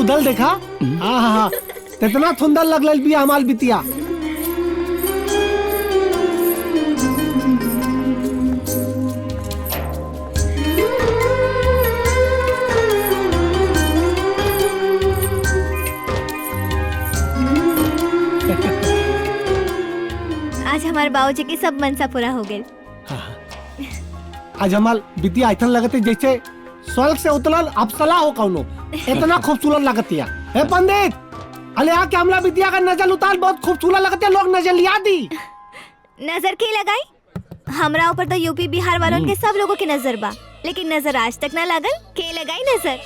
उधर देखा। हाँ हाँ हाँ, कितना सुंदर लगल भी हमार बिटिया। आज हमारे बाबूजी की सब मनसा पूरा हो गए। आज हमार बिटिया ऐसा लगते जैसे स्वर्ग से उतरल अप्सरा हो कौनो, इतना खूबसूरत लगती है। हे पंडित, अरे आके हमला बिटिया का नजर उतार, बहुत खूबसूरत लगते, लोग नजर लिया दी। नजर की लगाई? हमरा ऊपर तो यूपी बिहार वालों के सब लोगों की नजर बा, लेकिन नजर आज तक ना लागल। के लगाई नजर?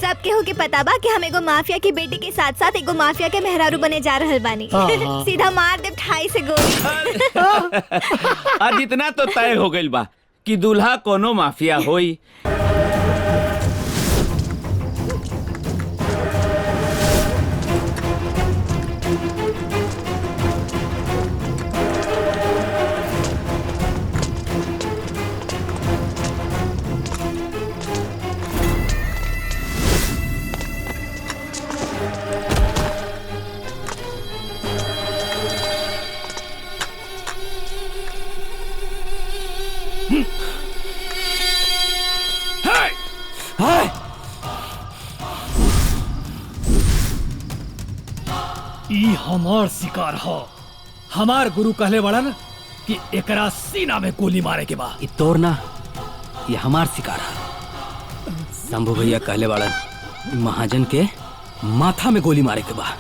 सब केहू के पता बा कि हम एगो माफिया की बेटी के साथ साथ एगो माफिया के मेहरारू बने जा रहल बानी। सीधा मार दे 2.5 से गोली। आज इतना तो तय हो गइल बा कि दूल्हा कोनो माफिया होई। ई हमार शिकार हो। हमार गुरु कहले बड़न कि एकरा सीना में गोली मारे के बा। ई तोर ना, ये हमार शिकार है। शंभू भैया कहले बड़न महाजन के माथा में गोली मारे के बा।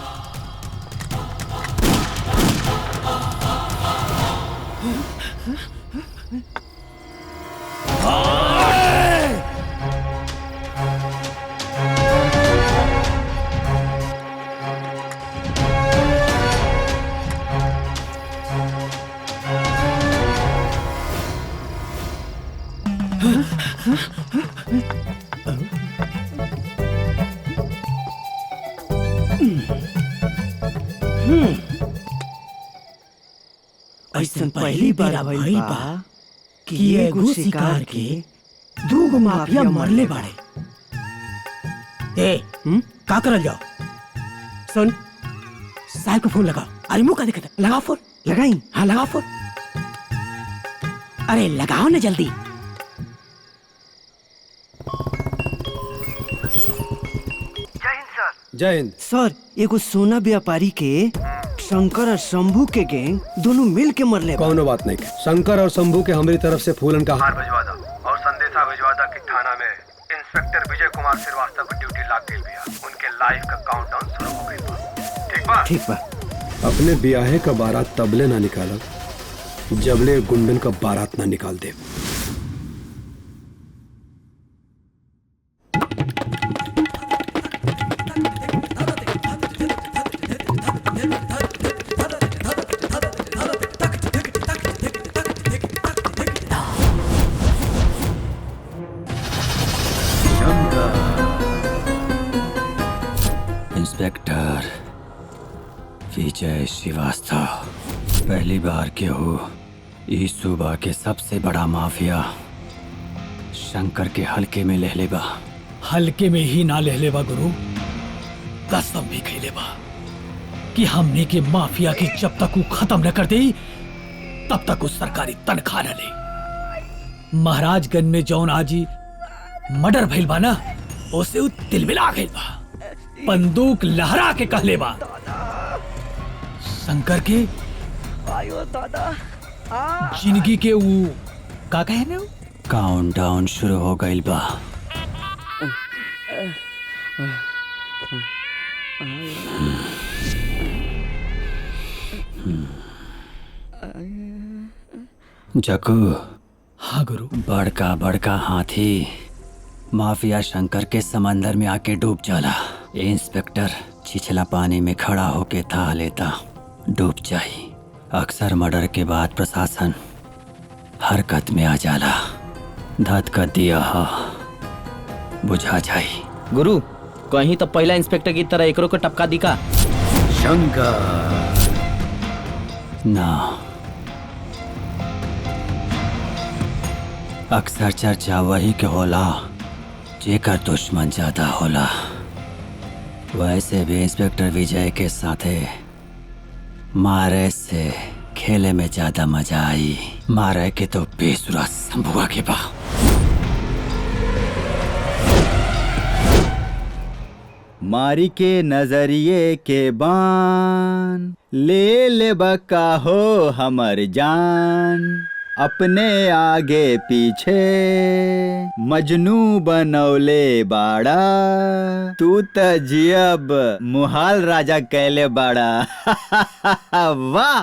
ऐसन पहली बार भइल बा कि एगो शिकार के दूगो माफिया मरले बाड़े। ए, का करल जाओ? सुन, साहब को फोन लगाओ। अरे मुंह का दिखता, लगाओ फोन। लगाई? हाँ लगाओ फोन। अरे लगाओ ना जल्दी। जय हिंद सर, एगो सोना व्यापारी के शंकर और शंभू के गैंग दोनों मिल के मरले। कौनो बात नहीं, शंकर और शंभू के हमारी तरफ से फूलन का हार भिजवा दा और संदेशा भिजवा दा कि थाना में इंस्पेक्टर विजय कुमार श्रीवास्तव की ड्यूटी लाग गई भैया। उनके लाइफ का काउंटडाउन शुरू हो गई बा। ठीक बा? ठीक बा। अपने ब्याहे का बारात तबले ना निकाला जबले गुंडन का बारात ना निकाल दे। इंस्पेक्टर विजय श्रीवास्तव, पहली बार के हो इस सूबा के सबसे बड़ा माफिया शंकर के हल्के में ले लेबा। हल्के में ही ना ले लेबा गुरु, कसम भी खैले बा कि हमने के माफिया की जब तक वो खत्म न कर दे तब तक वो सरकारी तनख्वाह न ले। महाराजगंज में जौन आजी मर्डर भइल बा ना, उसे वो तिलमिला गइल बा, बंदूक लहरा के कहले बा शंकर के जिंदगी के वो का कहे ना, काउंटडाउन शुरू हो गइल बा। जकू। हाँ गुरु। बड़का बड़का हाथी माफिया शंकर के समंदर में आके डूब जाला। इंस्पेक्टर छिछला पानी में खड़ा होके था लेता डूब जाई। अक्सर मर्डर के बाद प्रशासन हरकत में आ जाला। धतकत दिया बुझा जाई। गुरु, कहीं तो पहला इंस्पेक्टर की तरह एकरो को टपका दिखा। शंकर ना, अक्सर चर्चा वही के होला जेकर दुश्मन ज्यादा होला। वैसे भी इंस्पेक्टर विजय के साथे मारे से खेले में ज्यादा मजा आई। मारे के तो बेसुरा संभुआ के बा। मारी के नजरिए के बान ले ले बका हो हमर जान। अपने आगे पीछे मजनू बनौले बाड़ा। तू त जियब मुहाल राजा कैले बाड़ा। वाह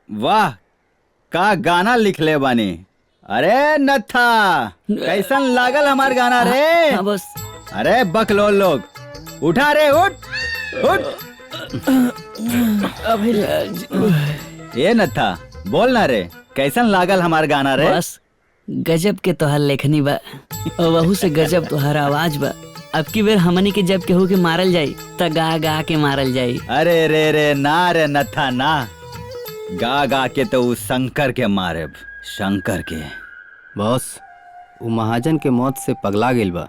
वाह का गाना लिखले बानी। अरे नथा कैसन लागल हमार गाना रे। हाँ बस। अरे बकलोल लोग उठा रे उठ उठ। ये नथा बोल ना रे कैसन लागल हमार गाना रे। बस गजब के तोहर लेखनी बा और वहू से गजब तोहर आवाज बा। अब की बेर हमनी के जब केहू के मारल जाई त गा गा के मारल जाई। अरे रे रे ना रे नथा ना गा गा के तो उस शंकर के मारेब शंकर के। बॉस वो महाजन के मौत से पगला गेल बा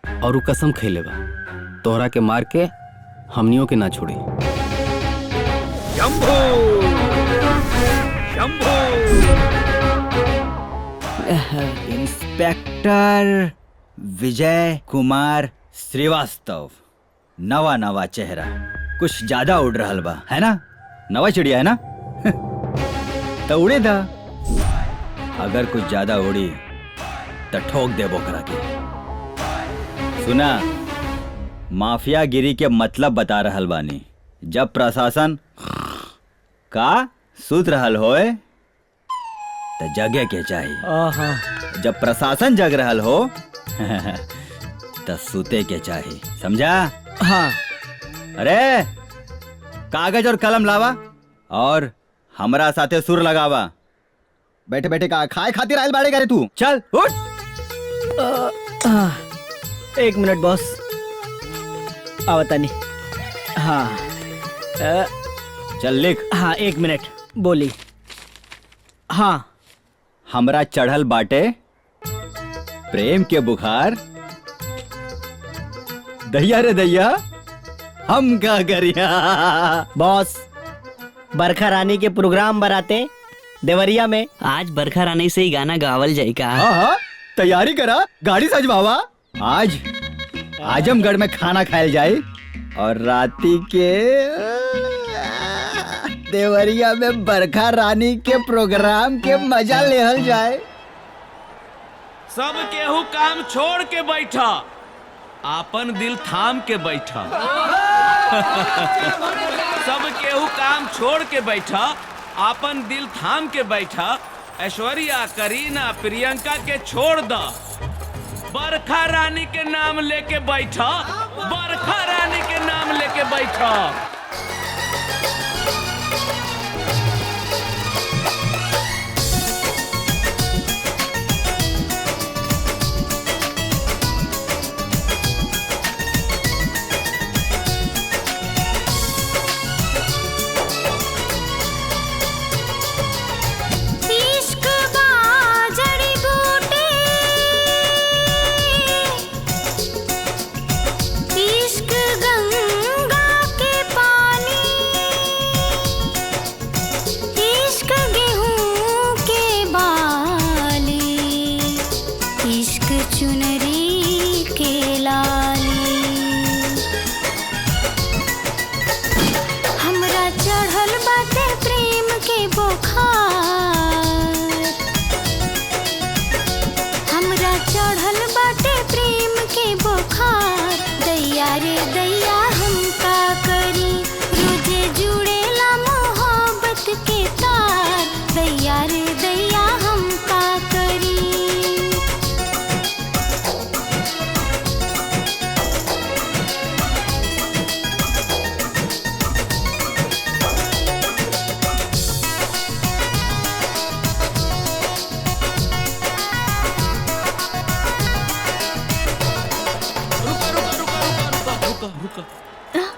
और वो कसम खैले बा तोहरा के मार के हमनियों के ना छोड़ी। शंभू शंभू। इंस्पेक्टर विजय कुमार श्रीवास्तव। नवा नवा चेहरा कुछ ज्यादा उड़ रहल बा है ना। नवा चिड़िया है ना। तो उड़े था। अगर कुछ ज्यादा उड़ी तो ठोक दे बोकरा के। सुना माफिया गिरी के मतलब बता रहल बानी। जब प्रशासन का सुत रहल होए तो जगे के चाहिए। जब प्रशासन जग रहल हो तो सुते के चाहिए समझा। हाँ। अरे कागज और कलम लावा और हमरा साथे सुर लगावा। बैठे बैठे का खाए खातिर आयल बाड़े करे तू। चल उठ। एक मिनट बॉस आवतानी। हाँ चल लिख। हाँ एक मिनट बोली। हाँ हमरा चढ़ल बाटे प्रेम के बुखार। दैया रे दैया हम का करिया। बॉस बरखा रानी के प्रोग्राम बराते देवरिया में। आज बरखा रानी से ही गाना गावल जाई का। हाँ तैयारी करा गाड़ी सजवावा। आज आजमगढ़ में खाना खायल जाए और राती के देवरिया में बरखा रानी के प्रोग्राम के मजा लेहल जाए। सब केहू काम छोड़ के बैठा आपन दिल थाम के बैठा। सब केहू काम छोड़ के बैठा आपन दिल थाम के बैठा। ऐश्वर्या करीना प्रियंका के छोड़ द। बरखा रानी के नाम लेके बैठा। बरखा रानी के नाम लेके बैठा।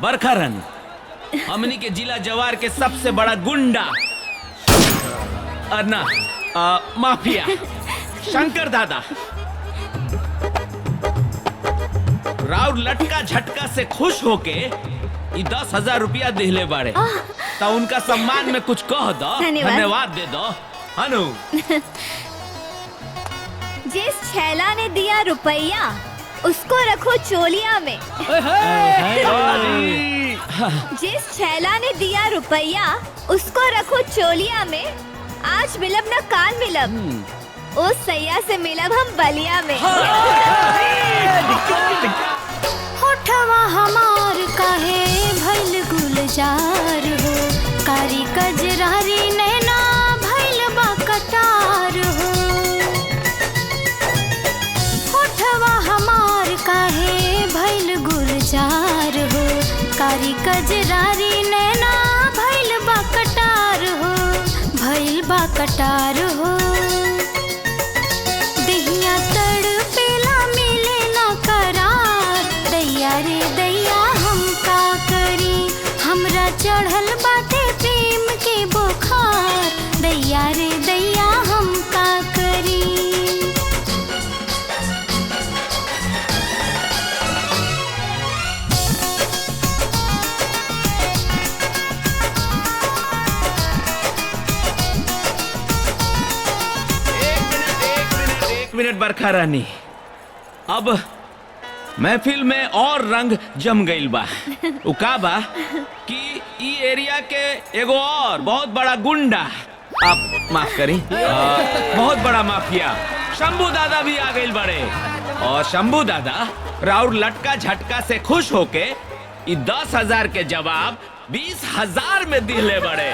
बरखा रानी हमनी के जिला जवार के सबसे बड़ा गुंडा ना माफिया शंकर दादा। राउर लटका झटका से खुश होके ई 10,000 रुपया दिले बाड़े, तो उनका सम्मान में कुछ कह दो, धन्यवाद दे दो। हनु जिस छैला ने दिया रुपया उसको रखो चोलिया में। जिस छैला ने दिया रुपया उसको रखो चोलिया में। आज मिलब न काल मिलब, उस सैया से मिलब हम बलिया में। होठवा हमार काहे भइल गुलजार हो, कारी कजरारी नैना भइल बा कटार हो। होठवा हमार काहे भइल गुलजार हो, कारी कजरारी नैना भइल बा कटार हो, भइल बा कटार हो। दहिया तड़पेला मिले ना करार, दैया रे दैया हम का करी, हमरा चढ़ल बाटे प्रेम के बुखार, दैया रे दैया हम का करी। एक मिनट बरखा रानी, अब महफिल में और रंग जम गईल बा। उ का बा कि ई एरिया के एगो और बहुत बड़ा गुंडा, आप माफ करी, बहुत बड़ा माफिया शंभू दादा भी आ गईल बड़े। और शंभू दादा राउर लटका झटका से खुश होके ई 10,000 के जवाब 20,000 में दिले बड़े।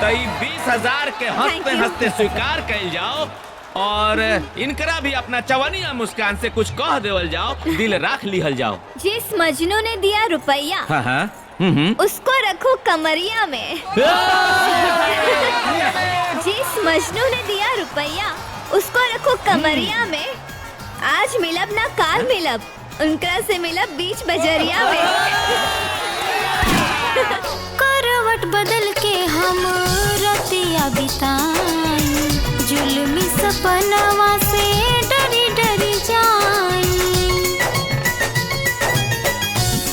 तो ई 20,000 के हंसते हंसते स्वीकार कइल जाओ, और इनकरा भी अपना चवनिया मुस्कान से कुछ कह देवल जाओ, दिल राख लिहल जाओ। जिस मजनू ने दिया रुपया उसको रखो कमरिया में। जिस मजनू ने दिया रुपया उसको रखो कमरिया में। आज मिलब ना काल मिलब, उनकरा से मिलब बीच बजरिया में। करवट बदल के हम रतिया बिताई, जुल्मी सपनवा से डरी डरी जाई।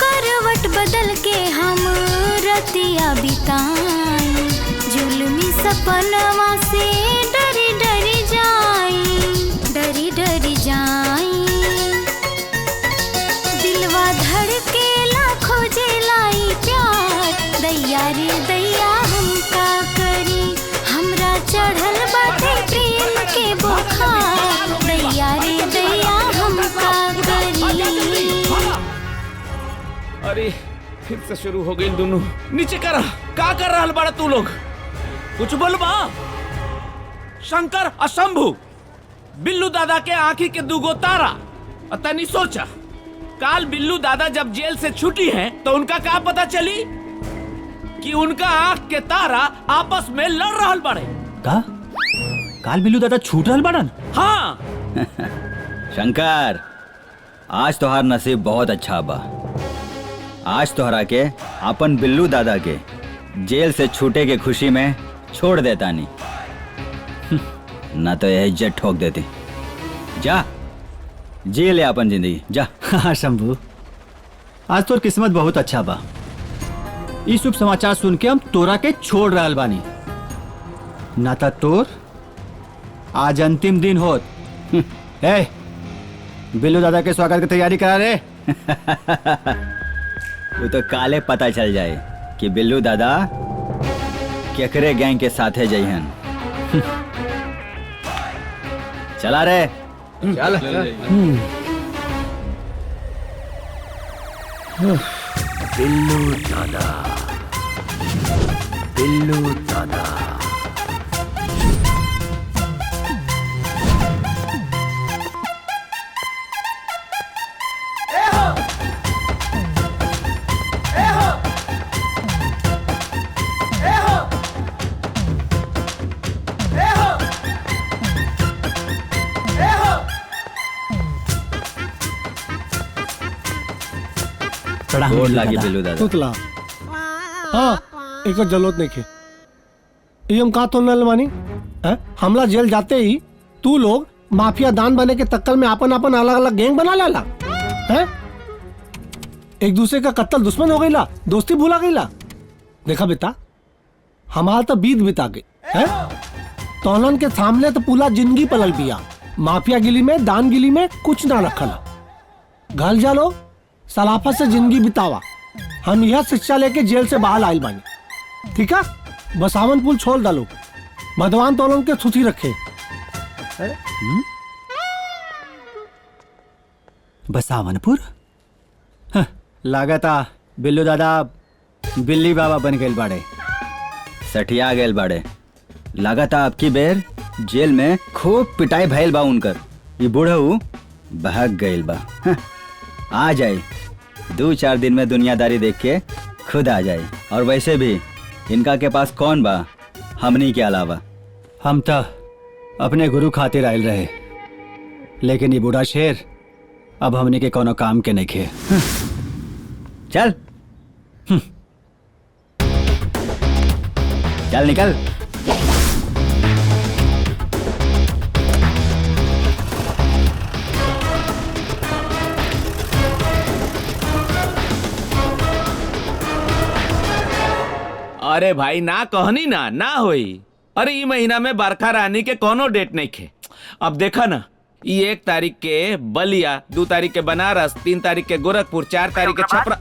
करवट बदल के हम रतिया बिताई, जुल्मी सपनवा से डरी डरी जाई, डरी डरी जाई। दिलवा धड़केला खोजेला ई प्यार, दैया रे दैया हम का करी, हमरा चढ़ल बाटे प्रेम के बुखार, दैया रे दैया हम का करी। अरे फिर से शुरू हो गई दोनों। नीचे कर, का कर रहल बड़ा तू लोग? कुछ बोलबा? शंकर और शंभू, बिल्लू दादा के आंखी के दुगो तारा। तनी सोचा, काल बिल्लू दादा जब जेल से छुटी हैं तो उनका क्या पता चली कि उनका आंख के तारा आपस में लड़ रहल बड़े। का? काल बिल्लू दादा छूट रहल बड़न? हाँ। शंकर, आज तोहार नसीब बहुत अच्छा बा। आज तोहरा के अपन बिल्लू दादा के जेल से छूटे के खुशी में छोड़ देता नहीं, ना तो यह इज्जत ठोक देती। जा जी ले अपन जिंदगी, जा। हाँ शंभू, आज तोर किस्मत बहुत अच्छा बा। ई शुभ समाचार सुन के हम तोरा के छोड़ रहल बानी, ना तो तोर आज अंतिम दिन होत। ए, बिल्लू दादा के स्वागत की तैयारी करा रे। वो तो काले पता चल जाए कि बिल्लू दादा केकरे गैंग के साथे जइहन। चला रे, चल। बिल्लू दादा, बिल्लू दादा। गोड़ लागी बिल्लू दादा। तुतला हाँ, एक जरूरत नहीं खे। ये हम कहा तो नल मानी है? हमला जेल जाते ही तू लोग माफिया दान बने के तक्कर में अपन अपन अलग अलग गैंग बना लाला। है? एक दूसरे का कत्ल दुश्मन हो गई ला, दोस्ती भूला गई ला। देखा बेटा, हमारा तो बीत बिता गई है। तोलन के सामने तो पूरा जिंदगी पलल पिया। माफिया गिली में, दान गिली में कुछ ना रखला। घर जा लो, सलाफत से जिंदगी बितावा। हम यह शिक्षा लेके जेल से बाहर आयल बानी। ठीक है, बसावन पुल छोड़ डालो। भगवान तोलन के सुथी रखे। बसावनपुर? हाँ, लागता बिल्लू दादा बिल्ली बाबा बन गए बाड़े। सठिया गेल बाड़े। लागता आपकी बेर जेल में खूब पिटाई भइल बा उनकर। ये बूढ़ऊ बहक गइल बा। हाँ, आ जाए 2-4 दिन में दुनियादारी देख के खुद आ जाए। और वैसे भी इनका के पास कौन बा हमनी के अलावा? हम तो अपने गुरु खातिर आयल रहे, लेकिन ये बूढ़ा शेर अब हमने के कोनो काम के नहीं खे। चल चल निकल। अरे भाई ना कहनी ना होई। अरे ई महीना में बरखा रानी के कोनो डेट नहीं खे। अब देखा ना, ये 1 तारीख के बलिया, 2 तारीख के बनारस, 3 तारीख के गोरखपुर, 4 तारीख के छपरा,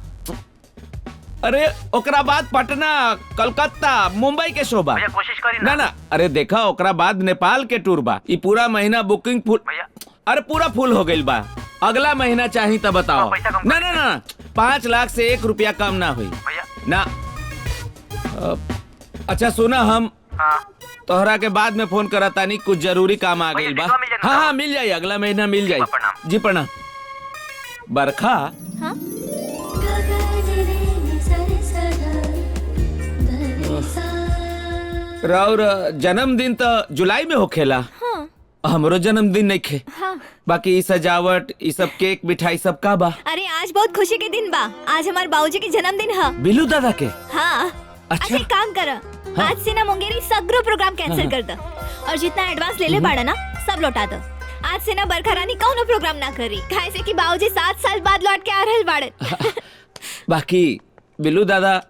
अरे ओकरा बाद पटना, कलकत्ता, मुंबई के शोभा। कोशिश करी ना। अरे देखा, ओकरा बाद नेपाल के टूर बा। ई पूरा महीना बुकिंग फुल, अरे पूरा फुल हो गइल बा। अगला महीना चाही तो बताओ। ना 5 लाख से 1 रुपया कम ना हुई ना। अच्छा सुना, हम तोहरा के बाद में फोन करा तानी, कुछ जरूरी काम आ गई बा। हाँ मिल जाये, अगला महीना मिल जाये। जी प्रणाम। बरखा, राउर जन्मदिन तो जुलाई में होखेला। हमरो जन्मदिन नहीं खे। बाकी ई सजावट, ई सब केक मिठाई सब का बा? अरे आज बहुत खुशी के दिन बा। आज हमारे बाबूजी के जन्मदिन है। बिल्लू दादा के? हाँ। अच्छा एक काम कर, आज से ना मुंगेरी सगरो प्रोग्राम कैंसिल कर दो, और जितना एडवांस ले ले बाड़ा ना सब लौटा दो। आज से ना बरखा रानी कौनो प्रोग्राम ना करी, काहे से कि बाबूजी 7 साल बाद लौट के आ रहल बाड़े। बाकी बिल्लू दादा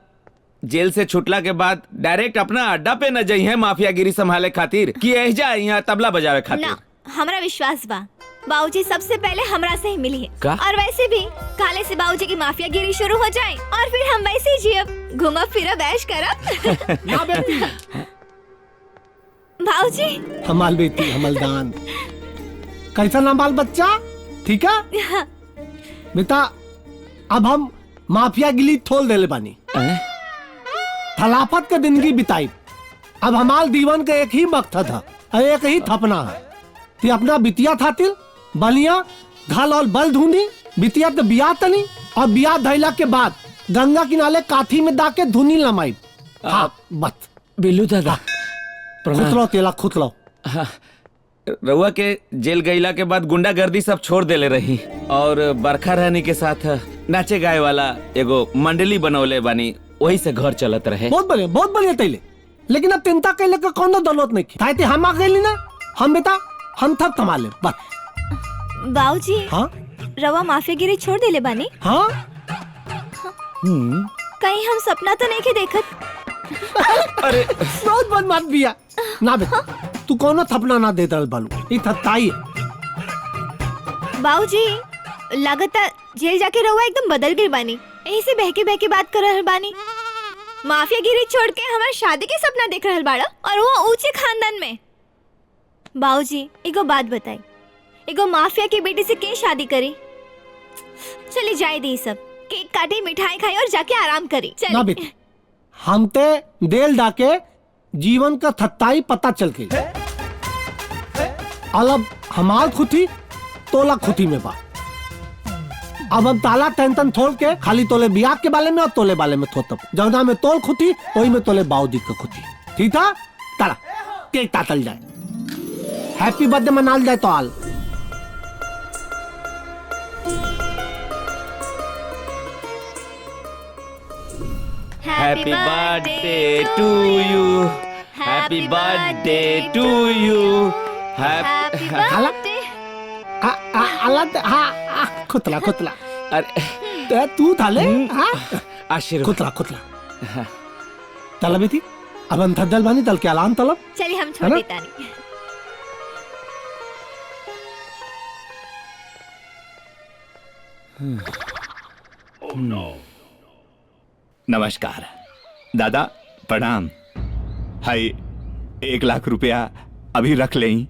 जेल से छुटला के बाद डायरेक्ट अपना अड्डा पे न जाई है माफियागिरी संभाले खातिर, कि एजा यहाँ तबला बजावे खातिर? ना, हमरा विश्वास बा बाबूजी सबसे पहले हमरा से ही मिली है। और वैसे भी काले से बाबूजी की माफियागिरी शुरू हो जाए और फिर हम वैसे ही जियब, घूमब फिरब, ऐश करब। ना बेटी। बाबूजी हमाल बेटी, हमलदान। कैसा ना बाल बच्चा? ठीक है बेटा, अब हम माफिया गिली थोल देले बानी। खिलाफत के जिंदगी बिताई। अब हमाल दीवन का एक ही मकसद है, एक ही थपना है कि अपना बितिया खातिर बलिया घाल और बल ढूंढी। बितिया तो बिया तनी, और बिया धैला के बाद गंगा किनारे काठी में दाके धुनी लमाई। हाँ बस। बिल्लू दादा खुतलो तेला खुतलो। रउआ के जेल गईला के बाद गुंडागर्दी सब छोड़ देले रही, और बरखा रानी के साथ नाचे गाए वाला एगो मंडली बनौले बानी, वही से घर चलत रहे। बहुत बढ़िया तैले। लेकिन अब चिंता कैले का कोनो जरूरत नहीं थी। हम आ गए ना, हम बेटा हम थक कमा ले बस। बाबूजी हाँ रवा माफियागिरी छोड़ देले बानी? हाँ। कहीं हम सपना तो नहीं के देखत? अरे बहुत बदमाश बिया ना बेटा। तू कोनो थपना ना दे दल बालू, ई थताई। बाबूजी लगता जेल जाके रवा एकदम बदल गई बानी, यही से बहके बात कर रहल बानी। माफियागिरी छोड़ के हमारे शादी के सपना देख रहल बाड़ा, और वो ऊंचे खानदान में। बाबूजी एगो बात बताई, एगो माफिया की बेटी से के शादी करी? चली जाए दी सब, केक काटी, मिठाई खाई और जाके आराम करी। ना बेटी, हम ते देल डाके जीवन का थत्ताई पता चल गई। अब हमार खुदी तोला खुदी में बा। अब हम ताला टेंशन छोड़ के खाली तोले बियाह के बारे में और तोले बारे में थोतब। जौना में तोल खुदी वही में तोले बाऊजी का खुदी। ठीक था? ताला केक काटल जाए, हैप्पी बर्थडे मनाल जाए। तो all happy birthday to you, happy birthday to you, happy birthday. हाँ खुतला खुतला। अरे तू था ले हाँ आशीर्वाद खुतला खुतला तला बेटी अब अंतदल बानी तल के अलान तलब चलिए हम छोड़ देता नहीं। नमस्कार दादा, प्रणाम। हाय 1,00,000 रुपया अभी रख लें,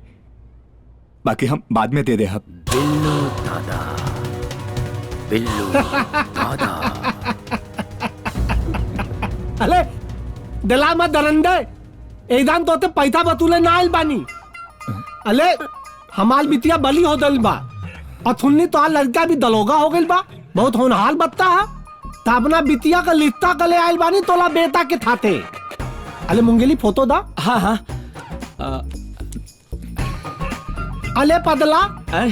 बाकी हम बाद में दे दे। हम बिल्लू दादा, बिल्लू दादा। अले दिला मत दरंदे, एकदम तो पैसा बतूले ना आइल बानी। अले हमाल बिटिया बली हो दल बा और थुन्नी तो लड़का भी दलोगा हो गइल बा, बहुत होनहार बत्ता है। ता अपना बिटिया का लिस्ता कले आइल बानी तोला बेटा के थाते। अले मुंगेली फोटो दा। हाँ हाँ अले पदला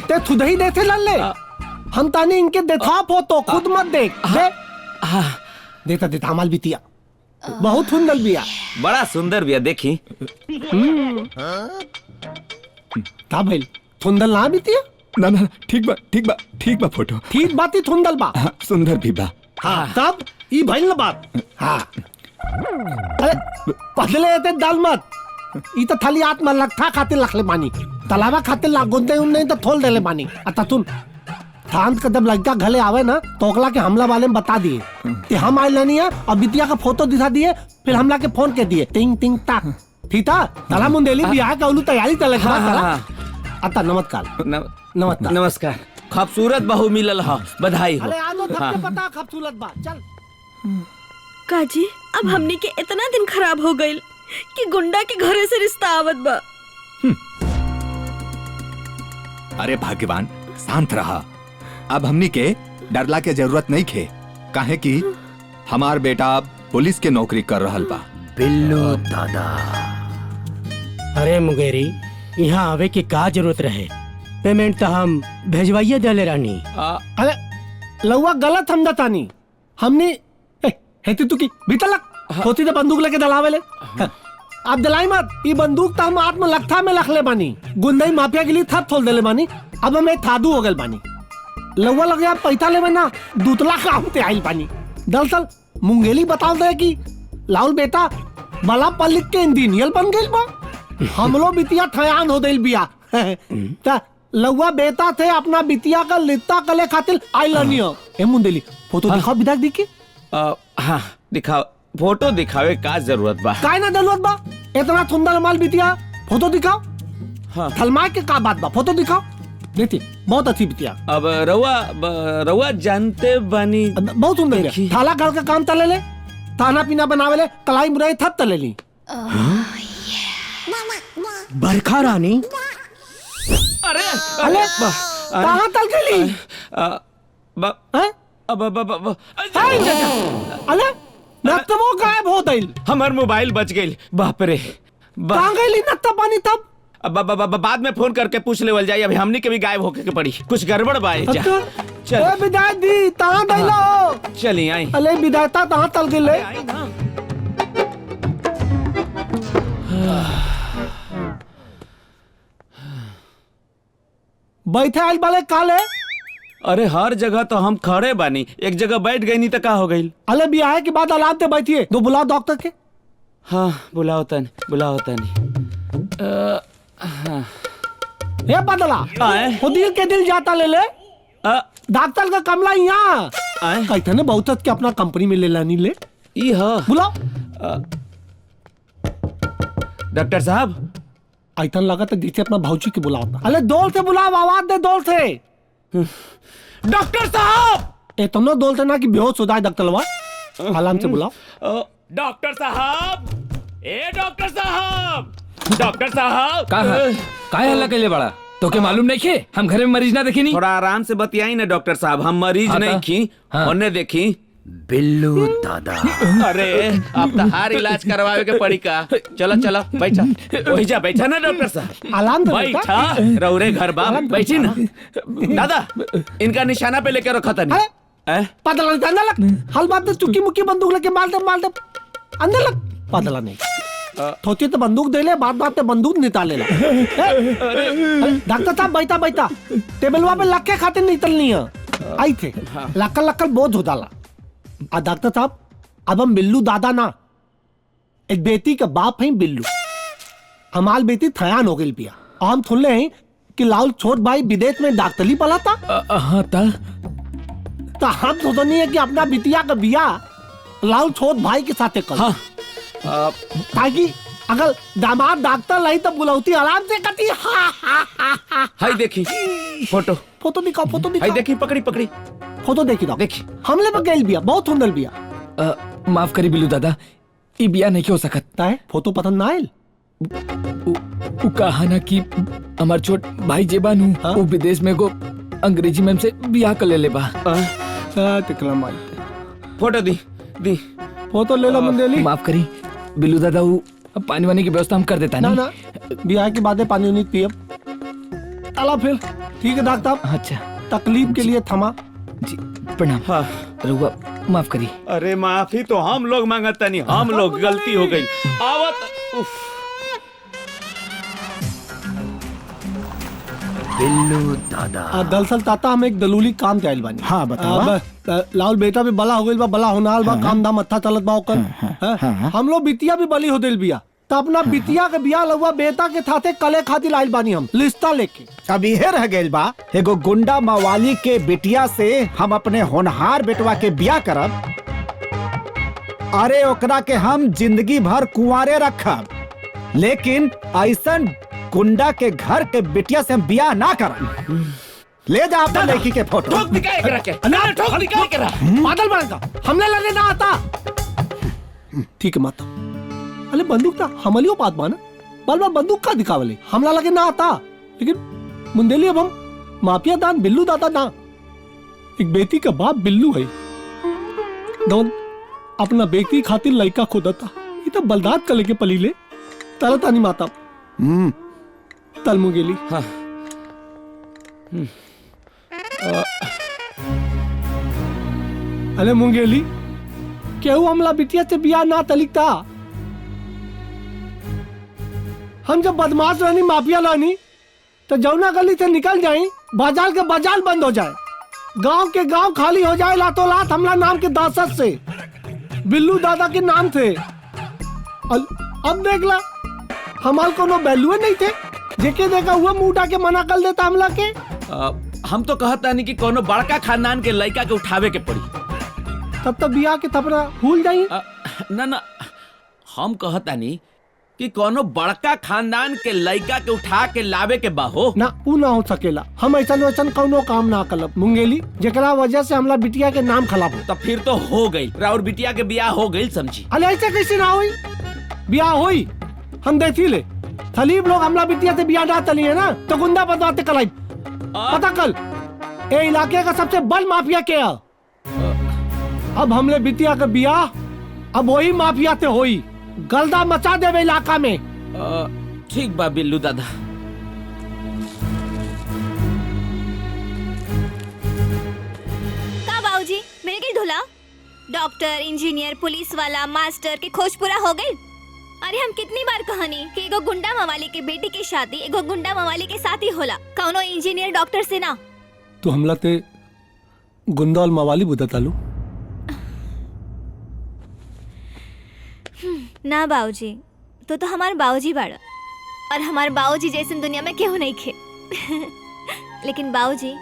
ते खुद ही देते लल्ले, हम तानी इनके देखा फोटो, खुद मत देख। दे देता देता हमाल बिटिया बहुत सुंदर बिया, बड़ा सुंदर बिया, देखी। का भइल सुंदर ना बिटिया? ना ना ठीक बा फोटो ठीक बात ही सुंदर बा। हाँ, सुंदर भी बा। हाँ तब ई भइल ना बात। हाँ अरे पहले ते दाल मत, ई तो थाली आत्मा लखा खातिर लखले बानी, तलावा खातिर लागोंदे उन नहीं तो थोल देले बानी। अता तुम थांत का जब लड़का घले आवे ना तो ओकला के हमला वाले में बता दिए कि हम आइल नहीं है और बिटिया का फोटो दिखा दिए, फिर हमला के फोन के दिए टिंग टिंग ता। ठीक था तला मुंडेली बियाह का उलू तैयारी चले। अता नमस्कार नमस्कार। खूबसूरत बहू मिलल हा, बधाई हो। अरे आलो सबके पता खूबसूरत बा। चल काजी अब हमने के इतना दिन खराब हो गइल कि गुंडा के घरे से रिश्ता आवत बा। अरे भाग्यवान शांत रहा, अब हमनी के डरला के जरूरत नहीं खे, काहे कि हमार बेटा पुलिस के नौकरी कर रहल बा। बिल्लू दादा। अरे मुंगेरी यहाँ आवे की का जरूरत रहे, पेमेंट तो हम भेजवाइए दले रानी। अरे लौवा गलत हम दतानी, हमने हेती तू की भीतर होती तो बंदूक लेके दलावे ले। आप दलाई मत, ये बंदूक तो हम आत्म लखा में लख ले बानी, गुंडई माफिया के लिए थप थोल देले बानी। अब हमें थादू हो गल बानी, लौवा लग गया पैसा ले ना दूतला काम ते आइल पानी। दरअसल मुंगेली बताओ दे कि लाउल बेटा बला पलिक के इंजीनियर बन गइल बा, हमलो बिटिया ठयान हो दिल बिया। ता लौवा बेटा थे अपना बिटिया का लित्ता कले खातिर आइलनी हो। ए मुंगेली फोटो दिखाओ विधायक दी के। हाँ दिखाओ, फोटो दिखावे का जरूरत बा? काय ना जरूरत बा, इतना सुंदर माल बिटिया, फोटो दिखाओ। हाँ थलमाए के का बात बा, फोटो दिखाओ। देखिए बहुत अच्छी बिटिया। अब रउआ जानते बानी बहुत सुंदर बिया। थाला घर का काम तले ले, खाना पीना बनावे ले, कलाई मुराई थप तले ली। बरखा रानी। अरे अरे कहाँ तल गई? अरे नत्ता वो गायब हो गई। हमार मोबाइल बच गई। बाप रे कहाँ गई नत्ता पानी तब? बाद में फोन करके पूछ लेवल जाए, अभी हमनी के भी गायब होके के पड़ी, कुछ गड़बड़ बा। चल विदाई दी ता दैलो। चली आई। अले विदायता ता तल गई ले। बैठे आइल वाले काले। अरे हर जगह तो हम खड़े बानी, एक जगह बैठ गई नहीं तो का हो गई? अले ब्याह के बाद अलाद दे बैठिए, दो बुलाओ डॉक्टर के। हाँ बुलाओ तनी। ये बदला खुदिल के दिल जाता ले ले। डॉक्टर का कमला यहाँ कहते ने बहुत के अपना कंपनी में ले लानी ले। बुलाओ डॉक्टर साहब। आइतन लगा तो जैसे अपना भाऊजी के बुलाओ। अरे डोल से बुलाओ, आवाज दे डोल से। डॉक्टर साहब। इतना डोल से ना कि बेहोश हो जाए डॉक्टर लवा। आराम से बुलाओ। डॉक्टर साहब, ए डॉक्टर साहब, डॉक्टर साहब। काहे हल्ला कैले बड़ा? तो के मालूम नहीं खे हम घरे में मरीज ना देखी नहीं? थोड़ा आराम से बतियाई ना डॉक्टर साहब, हम मरीज नहीं की। उन्हें देखी बिल्लू दादा। अरे अब तो हार इलाज करवावे के पड़ी का। चलो बैठा, वही जा बैठा ना डॉक्टर साहब। आराम से बैठा, रौरे घर बा, बैठी ना। दादा इनका निशाना पे लेके रखा था। पता लग हल बात चुकी मुक्की बंदूक लेके मार दे अंदर लग। पता नहीं थोती तो बंदूक दे ले, बात बात पे बंदूक निकाले ला। डॉक्टर साहब बैठा बैठा टेबलवा पे लग के खातिर निकलनी है आई थे लक्कल लक्कल बोझ हो डाला। आ डॉक्टर साहब अब हम बिल्लू दादा ना, एक बेटी का बाप है बिल्लू। हमाल बेटी थयान हो गई पिया। और हम सुन हैं कि लाल छोट भाई विदेश में डॉक्टरी पढ़ा था। हाँ था। तो हम तो नहीं है कि अपना बिटिया का बियाह लाल छोट भाई के साथ कर। हाँ। ताकि अगर दामाद डॉक्टर लाई तो बुलौती आराम से कटी। हाय देखी फोटो फोटो दिखाओ फोटो दिखाओ। हाय देखी पकड़ी पकड़ी फोटो देखी ना देखी हमले पर गैल बिया बहुत सुंदर बिया। माफ करी बिल्लू दादा ई बिया नहीं हो सकता है। फोटो पसंद ना आयल। उ कहा ना कि हमार छोट भाई जेबान हूँ वो विदेश में को अंग्रेजी मैम से बियाह कर ले बा। फोटो दी दी फोटो ले लो मंदेली। माफ करी बिल्लू दादा वो पानी वानी की व्यवस्था हम कर देता ना ना बियाह के बाद पानी नहीं पिए चला फिर ठीक है डॉक्टर साहब। अच्छा तकलीफ के लिए थमा जी प्रणाम। हाँ रुआ माफ करी। अरे माफी तो हम लोग मांगता नहीं, हम लोग गलती हो गई। आवत उफ। बिल्लू दादा दरअसल ताता हम एक दलूली काम चाहल बानी। हाँ बताओ। लाल बेटा भी बला हो गइल बा, बला होनाल बा, काम धाम अच्छा चलत बा ओकर। हम लोग बिटिया भी बली हो दिल बिया तो अपना बिटिया के बिया लहुआ बेटा के थाते कले खातिर आइल बानी हम लिस्ता लेके। अब इहे रह गइल बा एगो गुंडा मवाली के बिटिया से हम अपने होनहार बेटवा के बिया करब। अरे ओकरा के हम जिंदगी भर कुंवारे रखब, लेकिन ऐसन गुंडा के घर के बिटिया से हम बिया ना करब। ले जा अपना लड़की के फोटो। ठोक दिखाए करा के ना ठोक दिखाए करा बादल बनेगा हमने लड़ने ना आता। ठीक है माता अरे बंदूक ना हमलियो बात माना बाल बाल बंदूक का दिखावले हमला लगे ना आता। लेकिन मुंदेली अब हम माफिया दान बिल्लू दादा ना, एक बेटी का बाप बिल्लू है। दोन अपना बेटी खातिर लड़का खुदा था ये तो बलदात का लेके पली ले तरता नहीं माता। तल मुंगेली। हाँ। अरे मुंगेली केहू हमला बिटिया से बिया ना तलिकता। हम जब बदमाश रहनी माफिया लानी तो जौना गली से निकल जाए बाजार के बाजार बंद हो जाए, गांव के गांव खाली हो जाए लातों लात हमला नाम के दासत से बिल्लू दादा के नाम थे। अब देख ला हमार कोनो वैल्यू नहीं थे, जेके देखा हुआ मुंह उठा के मना कर देता हमला के। हम तो कहता नहीं कि कोनो बड़का खानदान के लड़का के उठावे के पड़ी तब तक बिया के थपरा भूल जाइए। ना ना हम कहता नहीं कि कोनो बड़का खानदान के लड़का के उठा के लावे के बाहो ना ऊ ना हो सकेला। हम ऐसा वैसन कोनो काम ना करब मुंगेली जेकरा वजह से हमला बिटिया के नाम खराब हो। तो फिर तो हो गई राउर बिटिया के बियाह हो गई समझी। अरे ऐसे कैसे ना हुई बियाह हुई हम देखी ले सलीब लोग हमला बिटिया से बियाह ना तली है ना तो गुंडा बदवाते कलाई पता कल ए इलाके का सबसे बड़ माफिया क्या है। अब हमले बिटिया का बियाह अब वही माफिया से होई गलदा मचा देवे इलाका में। ठीक बा बिल्लू दादा। का बाबूजी मिल गई धुला? डॉक्टर इंजीनियर पुलिस वाला मास्टर के खोज पूरा हो गई। अरे हम कितनी बार कहानी कि एगो गुंडा मवाली के बेटी की शादी एगो गुंडा मवाली के साथ ही होला, कौनो इंजीनियर डॉक्टर से ना। तो हमला ते गुंडा और मवाली बुदा तालू ना बाबूजी तो हमारे बाबूजी बाड़ा और हमारे बाबूजी जैसे दुनिया में केहू नहीं खे। लेकिन बाबूजी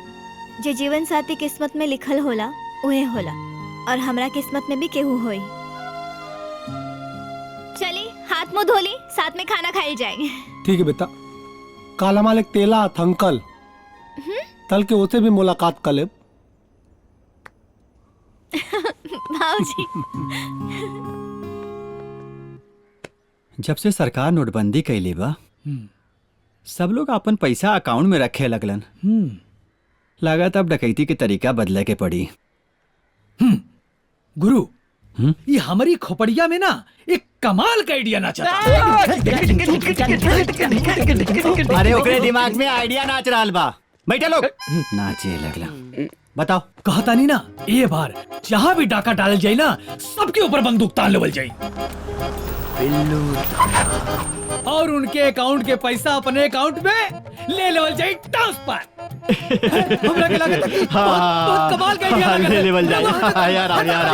जे जीवन साथी किस्मत में लिखल होला उहे होला और हमरा किस्मत में भी केहू होई। चली हाथ मुंह धोली साथ में खाना खाई जाएंगे। ठीक है बेटा काला मालिक तेला थंकल तल के उसे भी मुलाकात कर ले। बाबूजी जब से सरकार नोटबंदी कैली बा सब लोग अपन पैसा अकाउंट में रखे लगलन। लागत अब डकैती के तरीका बदले के पड़ी। गुरु ये हमारी खोपड़िया में ना एक कमाल का आइडिया नाचा था। अरे ओकरे दिमाग में आइडिया नाच रहा बा। बैठे लोग नाचे लगला। बताओ कहता नहीं ना ये बार जहाँ भी डाका डाल जाए ना सबके ऊपर बंदूक तान लेवल जाए। बिल्लू और उनके अकाउंट के पैसा अपने अकाउंट में ले लेवल जाए ट्रांसफर। हमरा के लागत है कि बहुत कमाल का आइडिया लगा ले लेवल जाए। यार यार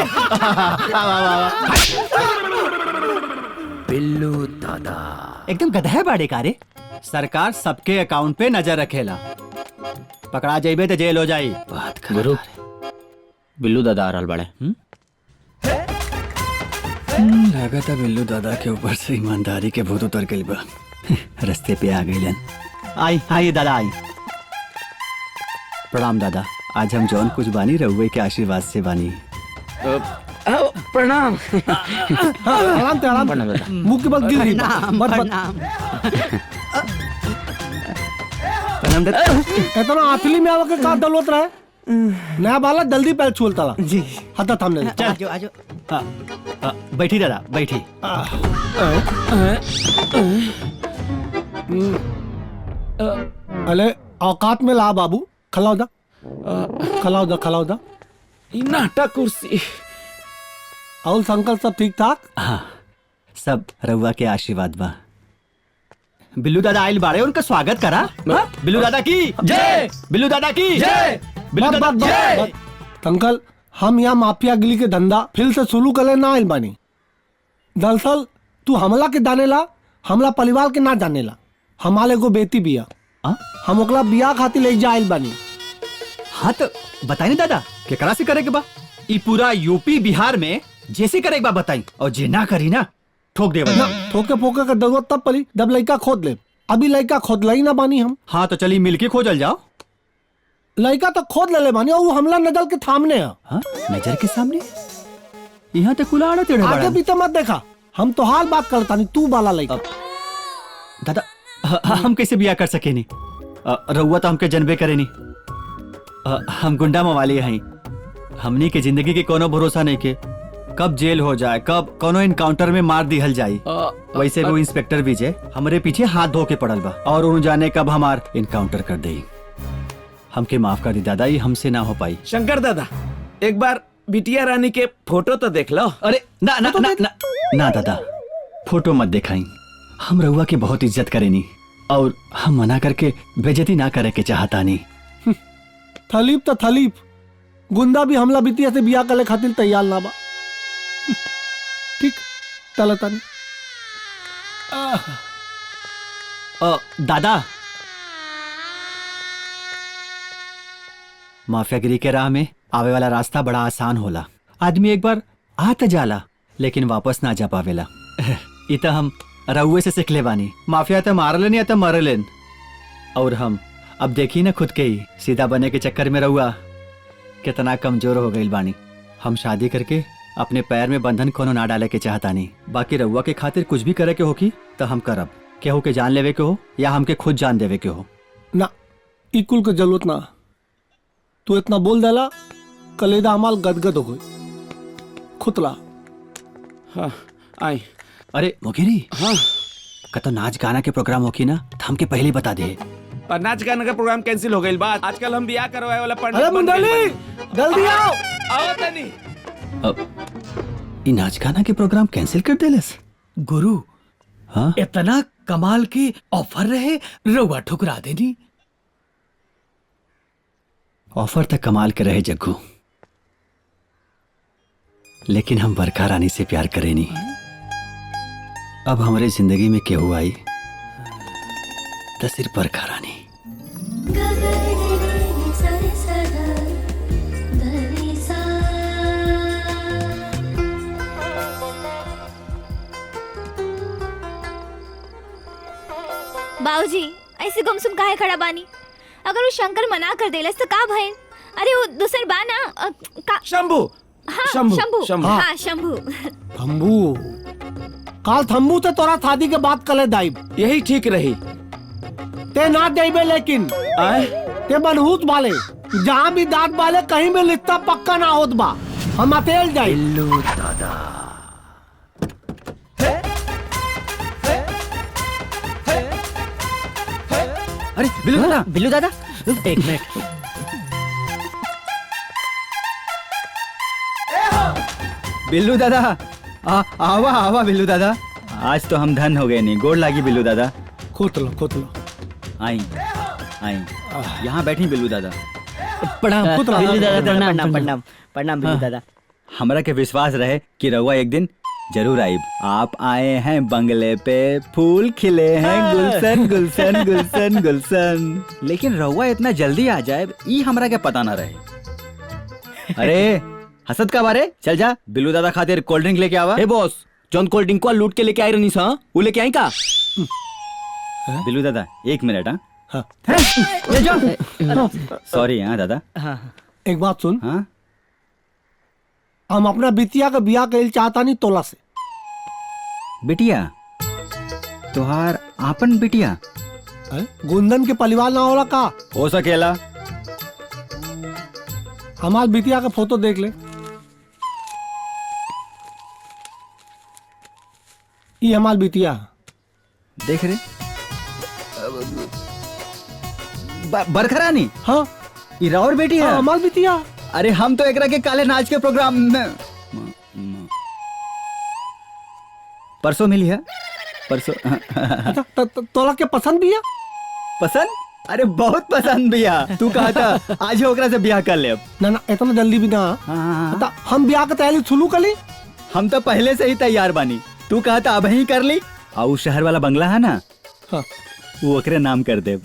बिल्लू दादा एकदम गधा बाड़े कारे। सरकार सबके अकाउंट पे नजर रखेला, पकड़ा जाइबे तो जेल हो जाई। बात गुरु बिल्लू दादा आ रहल बाड़े। लागत है बिल्लू दादा के ऊपर से ईमानदारी के भूत उतर गइल बा। रास्ते पे आ गइलन। आई आई दादा आई। प्रणाम दादा। आज हम जौन कुछ बानी रहुए के आशीर्वाद से बानी। प्रणाम। आराम से आराम से। मुंह के बल गिर रही मत इतना आतली में आवा के का दलवत रहे। नया बाला जल्दी पैर छोल तला जी। हता थामने चल आजो आजो। बैठी दादा बैठी। अले औकात में ला बाबू। खलाओ दा खलाओ दा खलाओ दा। नाटा कुर्सी। और संकल सब ठीक ठाक? हाँ सब रहुआ के आशीर्वाद बा। बिल्लू दादा आइल बाड़े, उनका स्वागत करा। हाँ? बिल्लू दादा की जय। बिल्लू दादा की जय। बिल्लू दादा की जय। अंकल हम यहाँ माफिया गिली के धंधा फिर से शुरू करे ना आइल बानी। दरअसल तू हमला के जाने ला, हमला परिवार के ना जाने ला। हमारे को बेटी बिया, हम ओकला बिया खातिर ले जाइल बानी। हाँ तो बताई ना दादा केकरा से करे के बा। ई पूरा यूपी बिहार में जैसे करे के बा बताई, और जे ना करी ना ठोक दे। ठोके फोके का जरूरत तब पड़ी जब लड़का खोद ले। अभी लड़का खोद लाई ना बानी हम। हाँ तो चलिए मिलके खोजल जाओ। लड़का तो खोद ले बानी और हमला नजर के सामने है। हाँ? नजर के सामने यहाँ तो कुलाड़ा टेढ़े आगे पीछे मत देखा। हम तो हाल बात करता नहीं, तू बाला लड़का। दादा हम कैसे बिया कर सके नहीं। रहुआ तो हमके जनबे करे नहीं। हम गुंडा मवाली हैं। हमनी के जिंदगी के कोनो भरोसा नहीं के कब जेल हो जाए, कब कोनो इनकाउंटर में मार दिहल जाई। वैसे वो इंस्पेक्टर विजय हमारे पीछे हाथ धो के पड़ल बा और उन जाने कब हमार इनकाउंटर कर दे। हमके माफ कर दी दादा, ये हमसे ना हो पाई। शंकर दादा एक बार बिटिया रानी के फोटो तो देख लो। अरे ना ना ना ना, ना दादा फोटो मत दिखाई। हम रहुआ की बहुत इज्जत करेनी और हम मना करके बेइज्जती ना करे के चाहता नहीं। थलीप तो थलीप, गुंडा भी हमला बिटिया से बिया करे खातिर तैयार ना बा। ठीक चलता नहीं। दादा माफियागिरी के राह में आवे वाला रास्ता बड़ा आसान होला। आदमी एक बार आ त जाला लेकिन वापस ना जा पावेला। इ त हम रउए से सीखले बानी। माफिया तो मारलन या तो मरलन, और हम अब देखी ना खुद के ही सीधा बने के चक्कर में रउआ कितना कमजोर हो गई बानी। हम शादी करके अपने पैर में बंधन कोनो ना डाले के चाहता नहीं। बाकी रउआ के खातिर कुछ भी करे के होगी तो हम करब। केहू के जान लेवे के हो या हमके खुद जान देवे के हो। ना इकुल के जरूरत ना। तू इतना बोल देला कलेदा हमाल गदगद हो गई। खुतला हाँ आई। अरे मोगेरी हाँ कतो नाच गाना के प्रोग्राम होकी ना तो हमके पहले ही बता दे। पर नाच गाना का प्रोग्राम कैंसिल हो गई बात। आजकल हम बियाह करवाए वाला अरे मुंडाली जल्दी आओ। आओ तनी। अब इ नाच गाना के प्रोग्राम कैंसिल कर देलस। गुरु हाँ इतना कमाल के ऑफर रहे रउआ ठुकरा देनी। ऑफर तक कमाल के रहे जग्गू, लेकिन हम बरखा रानी से प्यार करे नहीं। अब हमारे जिंदगी में केहू आई तो सिर्फ बरखा रानी। बाबूजी ऐसे गुमसुम काहे खड़ा बानी? अगर वो शंकर मना कर देलस तो का भइल? अरे वो दूसर बा ना का शंभू। हाँ शंभू, शंभू शंभू। हाँ शंभू। थम्बू काल थम्बू से तोरा शादी के बात कले दाइब। यही ठीक रही। ते ना देबे लेकिन ते मनहूत वाले जहाँ भी दांत वाले कहीं भी लिखता पक्का ना होत बा। हम अतेल जाए। बिल्लू दादा अरे बिल्लू दादा एक मिनट। बिल्लू दादा आवा आवा बिल्लू दादा आज तो हम धन हो गए नहीं। गोड़ लागी बिल्लू दादा। खोत लो। आई यहाँ बैठी बिल्लू दादा। प्रणाम बिल्लू दादा, प्रणाम प्रणाम प्रणाम बिल्लू दादा। हमरा के विश्वास रहे कि रउआ एक दिन जरूर आइब। आप आए हैं बंगले पे, फूल खिले हैं, गुलशन गुलशन गुलशन गुलशन। लेकिन रउआ इतना जल्दी आ जाए ई हमरा के पता ना रहे। अरे हसद का बारे, चल जा बिल्लू दादा खातिर कोल्ड ड्रिंक लेके आवा। ए बॉस, जॉन कोल्ड ड्रिंक को लूट के लेके आई रही सा, वो लेके आई का? बिल्लू दादा 1 मिनट। हाँ। सॉरी दादा। एक बात सुन। हाँ? हम अपना बिटिया का ब्याह कइल चाहता नहीं तोला से। बिटिया? तुहार आपन बिटिया? गुंदन के परिवार ना होला का? हो सकेला। हमार बिटिया का फोटो देख ले। ये हमार बिटिया देख रहे। बरखा रानी? हाँ। ये राउर बेटी है? हमार बिटिया। अरे हम तो एकरा के काले नाच के प्रोग्राम में परसों मिली है। परसों। तोला के पसंद भी है? पसंद? अरे बहुत पसंद भैया। तू कहा था आज ही ओकरा से ब्याह कर ले। अब ना इतना जल्दी भी ना। हम ब्याह का तैयारी शुरू कर ली। हम तो पहले से ही तैयार बानी। तू कहा था अब ही कर ली। और शहर वाला बंगला है ना, वो ओकरे नाम कर दे।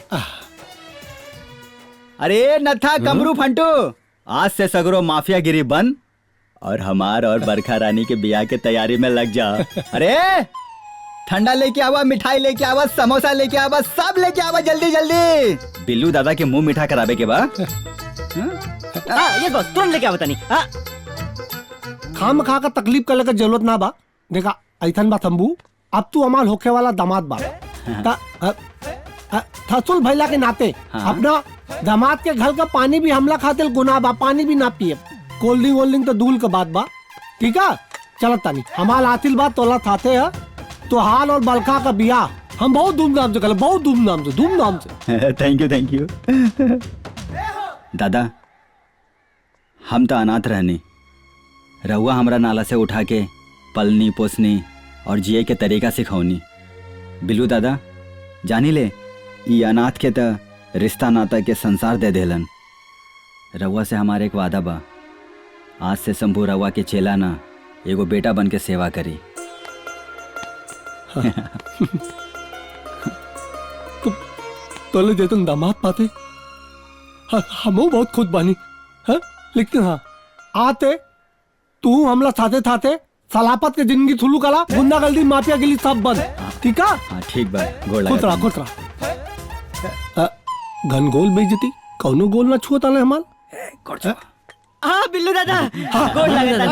अरे नथा कमरू फंटू, आज से सगरो माफिया गिरी बंद और हमार और बरखा रानी के ब्याह के तैयारी में लग जा। अरे ठंडा लेके आवा, मिठाई लेके आवा, समोसा लेके आवा, सब लेके आवा जल्दी जल्दी। बिल्लू दादा के मुंह मीठा करावे के बा। ये बस तुरंत लेके आवा तनी। खाम खा का तकलीफ करने का जरूरत ना बा। देखा ऐथन बा तंबू, अब तू हमार होखे वाला दामाद बा। थसुल भैला के नाते अपना दामाद के घर का पानी भी हमला खातिर गुनाह बा। पानी भी ना पिए। कोल्ड ड्रिंक वोल्ड ड्रिंक तो दूर का बात बा। ठीक है चलत तानी। हमार आतिल बात तोला थाते है तो हाल और बलखा का बियाह हम बहुत धूमधाम से कर, बहुत धूमधाम से। थैंक यू दादा। हम तो अनाथ रहनी, रहुआ हमरा नाला से उठा के पलनी पोसनी और जिए के तरीका सिखौनी। बिल्लू दादा जानी ले, ये अनाथ के त रिश्ता नाता के संसार दे देलन। रहुआ से हमारे एक वादा बा, आज से शंभू रहुआ के चेला ना एगो बेटा बन के सेवा करी। तोले जैतन दामाद पाते हम बहुत खुद बानी है। लेकिन हाँ आते तू हमला थाते थाते सलापत के जिंदगी थुलू कला, गुंडागर्दी माफिया गिली सब बंद। ठीक है? हाँ ठीक बा। गोल खुतरा घनगोल बेइज्जती कौनो गोल ना छुआ ताले हमार। हाँ बिल्लू दादा, गोड़ लगा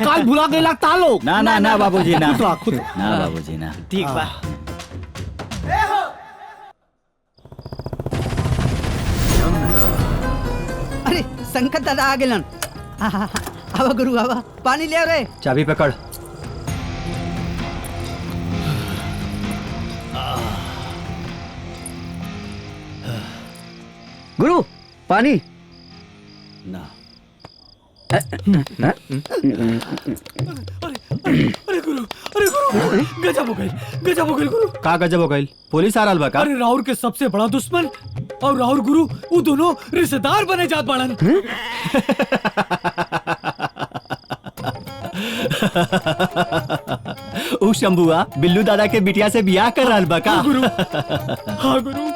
काल भुला गेला तालो। ना बाबूजी ना। खुतरा ना बाबूजी ना। ठीक बा। अरे संकट दादा आ गेलन। आवा गुरु आवा, पानी ले रे। चाबी पकड़। गुरु पानी ना। अरे गुरु गजब हो गई गुरु। का गजब हो गई? पुलिस आ रहल बा का? अरे राहुल के सबसे बड़ा दुश्मन और राहुल गुरु वो दोनों रिश्तेदार बने जात बाड़न। उ शंभुआ बिल्लू दादा के बिटिया से बियाह कर रहल बा का? हाँ गुरु।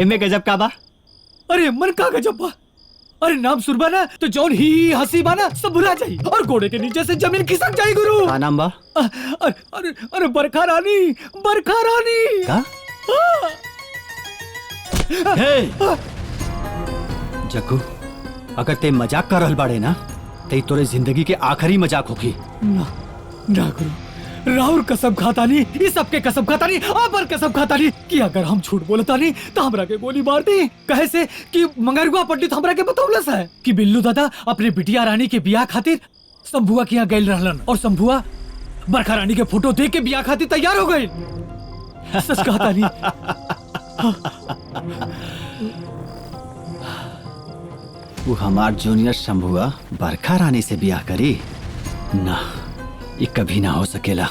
एमे गजब का बा? अरे मन का गजब बा। अरे नाम सुरबा ना तो जौन ही हंसी बा ना सब भुला जाई और घोड़े के नीचे से जमीन खिसक जाई गुरु। का नाम बा? अरे बरखा रानी का? जग्गू अगर ते मजाक कर रहल बाड़े ना ते तोरे जिंदगी के आखिरी मजाक होगी। ना गुरु, राहुल कसम खाता नहीं, ये सबके कसम खाता नहीं, पर कसम खाता नहीं कि अगर हम झूठ बोलता नहीं तो हमरा के गोली मार दी। कहे से कि मंगरुआ पंडित हमरा के बतौलस है कि बिल्लू दादा अपने बिटिया रानी के बियाह खातिर शंभुआ के यहाँ गइल रहलन और शंभुआ बरखा रानी के फोटो देख के बियाह खातिर तैयार हो गई। सच कहता नहीं। वो हमार जूनियर शंभुआ बरखा रानी से बियाह करी ना, ये कभी ना हो सकेला।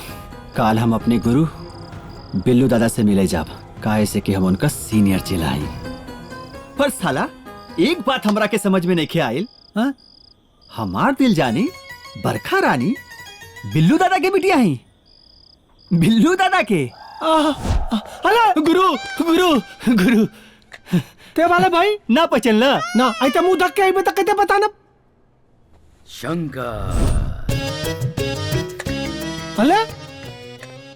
काल हम अपने गुरु बिल्लू दादा से मिले जाब, काहे से कि हम उनका सीनियर चेला हई। पर साला एक बात हमरा के समझ में नहीं आयल, हाँ? हमार दिल जानी बरखा रानी बिल्लू दादा के बिटिया हैं। बिल्लू दादा के अरे गुरु गुरु गुरु ते वाले भाई ना पचल ना आई तो मुंह धक के आई बता कहते बताना। शंकर अले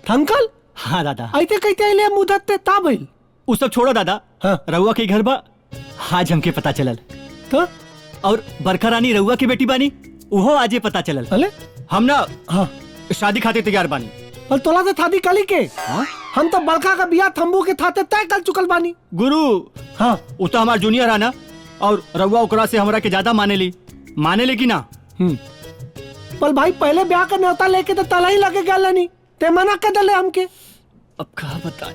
अंकल हाँ दादा आई ते कहते आइले मुंह धक ते ता भाई वो सब छोड़ो दादा। हाँ रउआ के घर बा आज हमके पता चलल तो और बरखा रानी रउआ की बेटी बानी उहो आजे पता चलल। अले हम ना हाँ शादी खाते तैयार बानी। और तोला तो थादी कली के हम तो बड़का का बिया थम्बू के थाते तय कर चुकल बानी। गुरु हाँ वो तो हमार जूनियर है ना और रउआ ओकरा से हमरा के ज्यादा माने ली कि ना। पर भाई पहले ब्याह का न्योता लेके तो तला ही लगे गया नहीं ते मना कर दले हमके। अब कहा बता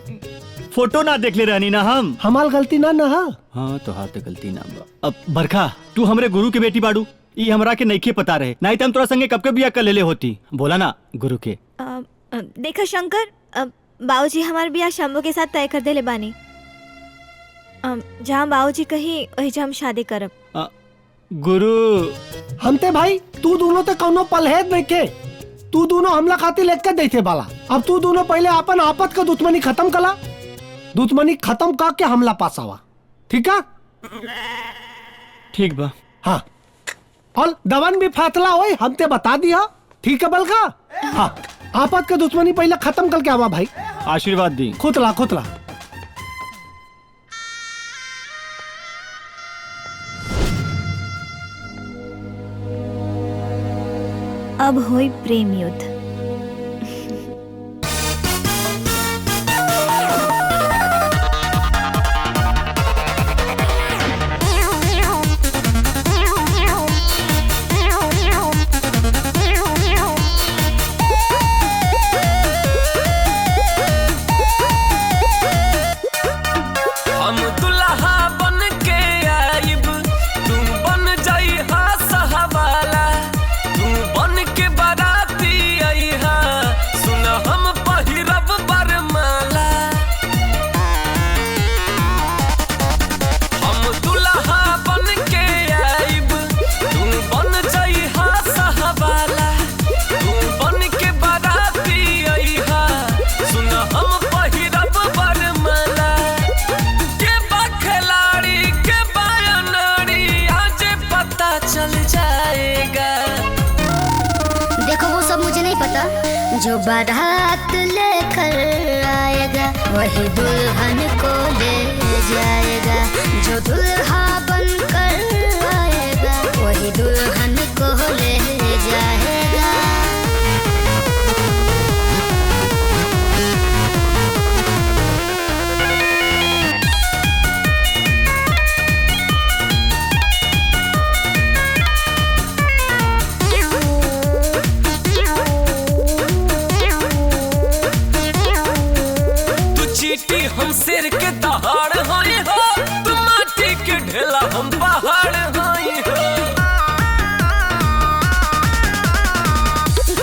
फोटो ना देख ले रहनी ना हम हमार गलती ना ना। हाँ तो हाथ गलती ना बा। अब बरखा तू हमरे गुरु के बेटी बाड़ू ये हमरा के नहीं पता रहे नहीं तो हम तोरा संगे कब के बिया कर ले होती। बोला ना गुरु के। देखा शंकर बाबूजी हमारे बिया शंभू के साथ तय कर देले बानी। जहाँ बाबूजी कही वही हम शादी करब। गुरु हम ते भाई तू दोनों ते कौनो पलहेद नहीं के तू दोनों हमला खाती लेकर देते बाला। अब तू दोनों पहले अपन आपत का दुश्मनी खत्म कला, दुश्मनी खत्म का के हमला पास आवा। ठीक है ठीक बा। हाँ और दवन भी फातला होई हम ते बता दिया। ठीक है बलका। हाँ आपत का दुश्मनी पहले खत्म करके आवा भाई। आशीर्वाद दी। खुतला खुतला। अब होई प्रेम युद्ध। जो बारात लेकर आएगा वही दुल्हन को ले जाएगा, जो दुल्हा बनकर आएगा वही दुल्हन को ले जाएगा। हम सिर के दहाड़ होई हो, तुम माटी के ढेला हम पहाड़ होई हो।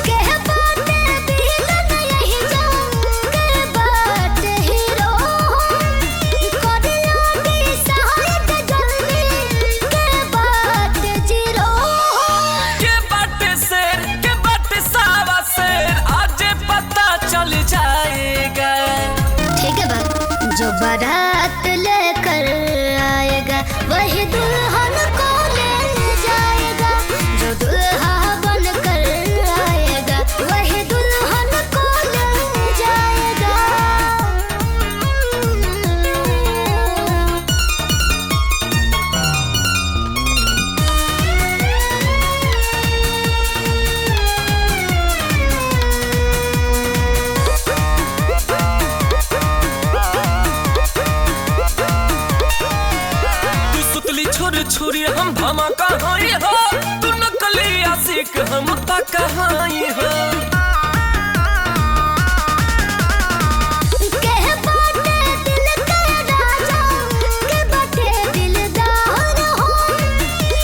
कह बाटे दिल न यही जाऊं, कह बाटे हीरो कर लागी सहायत जल्दी, कह बाटे जीरो के बाटे शेर के बाटे सावा शेर आज पता चल जाएगा। ठीक है बात। जो बारात लेकर आएगा वही दुल्हन को ले जाएगा, जो दुल्हा बनकर आएगा वही दुल्हन को ले जाएगा। छुरी हम धमाका हाई हो, तू नकली आशिक हम पक्का हाई हो। कह बाटे दिल का राजा, के बाटे दिलदार हो,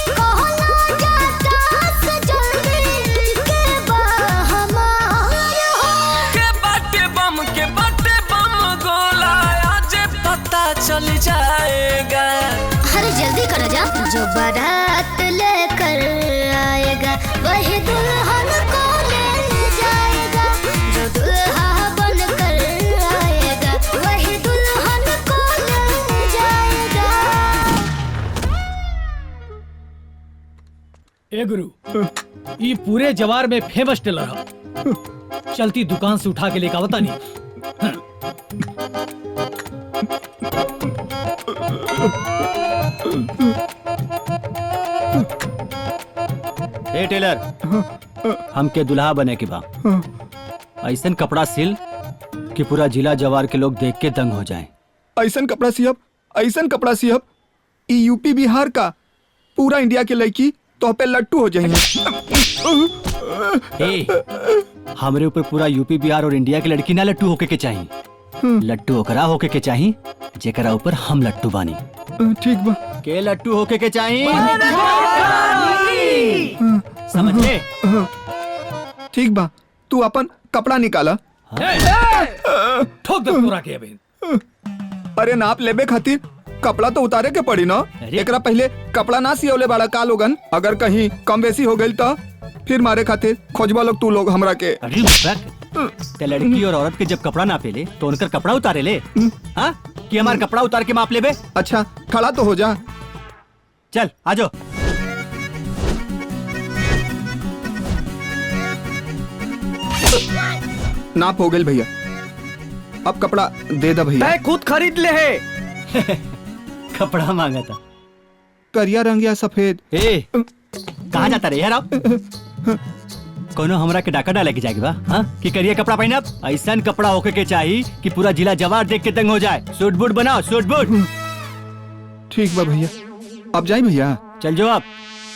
कहला जाता से जल्दी के बा हमार ए गुरु, ये पूरे जवार में फेमस टेलर है। चलती दुकान से उठा के लेकर आवता नहीं। ए टेलर, हमके दुल्हा बने के बा। ऐसन कपड़ा सिल कि पूरा जिला जवार के लोग देख के दंग हो जाएं। ऐसन कपड़ा सियब, ऐसन कपड़ा सियब, ई यूपी बिहार का पूरा इंडिया के लड़की तो पे लट्टू हो जाएंगे। ए, हमरे ऊपर पूरा यूपी बिहार और इंडिया के लड़की ना लट्टू होके के चाहिए। लट्टू ओकरा होके के चाहिए जेकरा ऊपर हम लट्टू बानी। ठीक बा। के लट्टू होके के चाहिए, समझ ले। ठीक बा, तू अपन कपड़ा निकाला। ठोक दे पूरा के अबे। अरे नाप लेबे खातिर कपड़ा तो उतारे के पड़ी ना। एकरा पहले कपड़ा ना सियोले बाड़ा का लोगन। अगर कहीं कम बेसी हो गई तो फिर मारे खातिर खोजबा लोग तू लोग हमरा के। ते लड़की और औरत के जब कपड़ा नापे ले तो उनका कपड़ा उतारे ले। हाँ? कि हमारा कपड़ा उतार के माप लेबे। अच्छा खड़ा तो हो जा। चल आजो। नाप हो गई भैया, अब कपड़ा दे दे भैया। खुद खरीद ले है। कपड़ा मांगा था, करिया रंग या सफेद। ए, कहाँ जाता रे यार आप? कोनो हमरा के डाका डाले के जाएगी बा? हाँ? कि करिया कपड़ा पहनब? ऐसा कपड़ा होके के चाहिए कि पूरा जिला जवार देख के दंग हो जाए। सूट बूट बनाओ, सूट बूट। ठीक बा भैया, अब जाए भैया। चल जो आप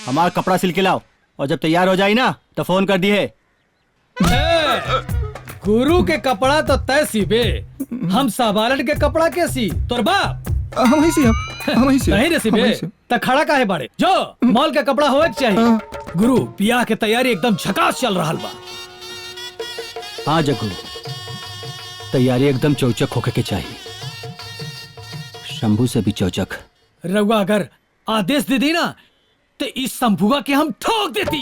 हमारा कपड़ा सिल के लाओ और जब तैयार हो जाए ना तो फोन कर दिए। गुरु के कपड़ा तो तय सीबे, हम साबालन के कपड़ा के सी तोर बाप। हम ही सी नहीं रे सीबे, त खड़ा काहे बाड़े? जो मॉल का कपड़ा होए के चाहिए। गुरु बियाह के तैयारी एकदम झकास चल रहा बा। हाँ जग्गू, तैयारी एकदम चौचक होके के चाहिए। शंभू से भी चौचक। रघुआ अगर आदेश दे दी ना तो इस शंभुआ के हम ठोक देती।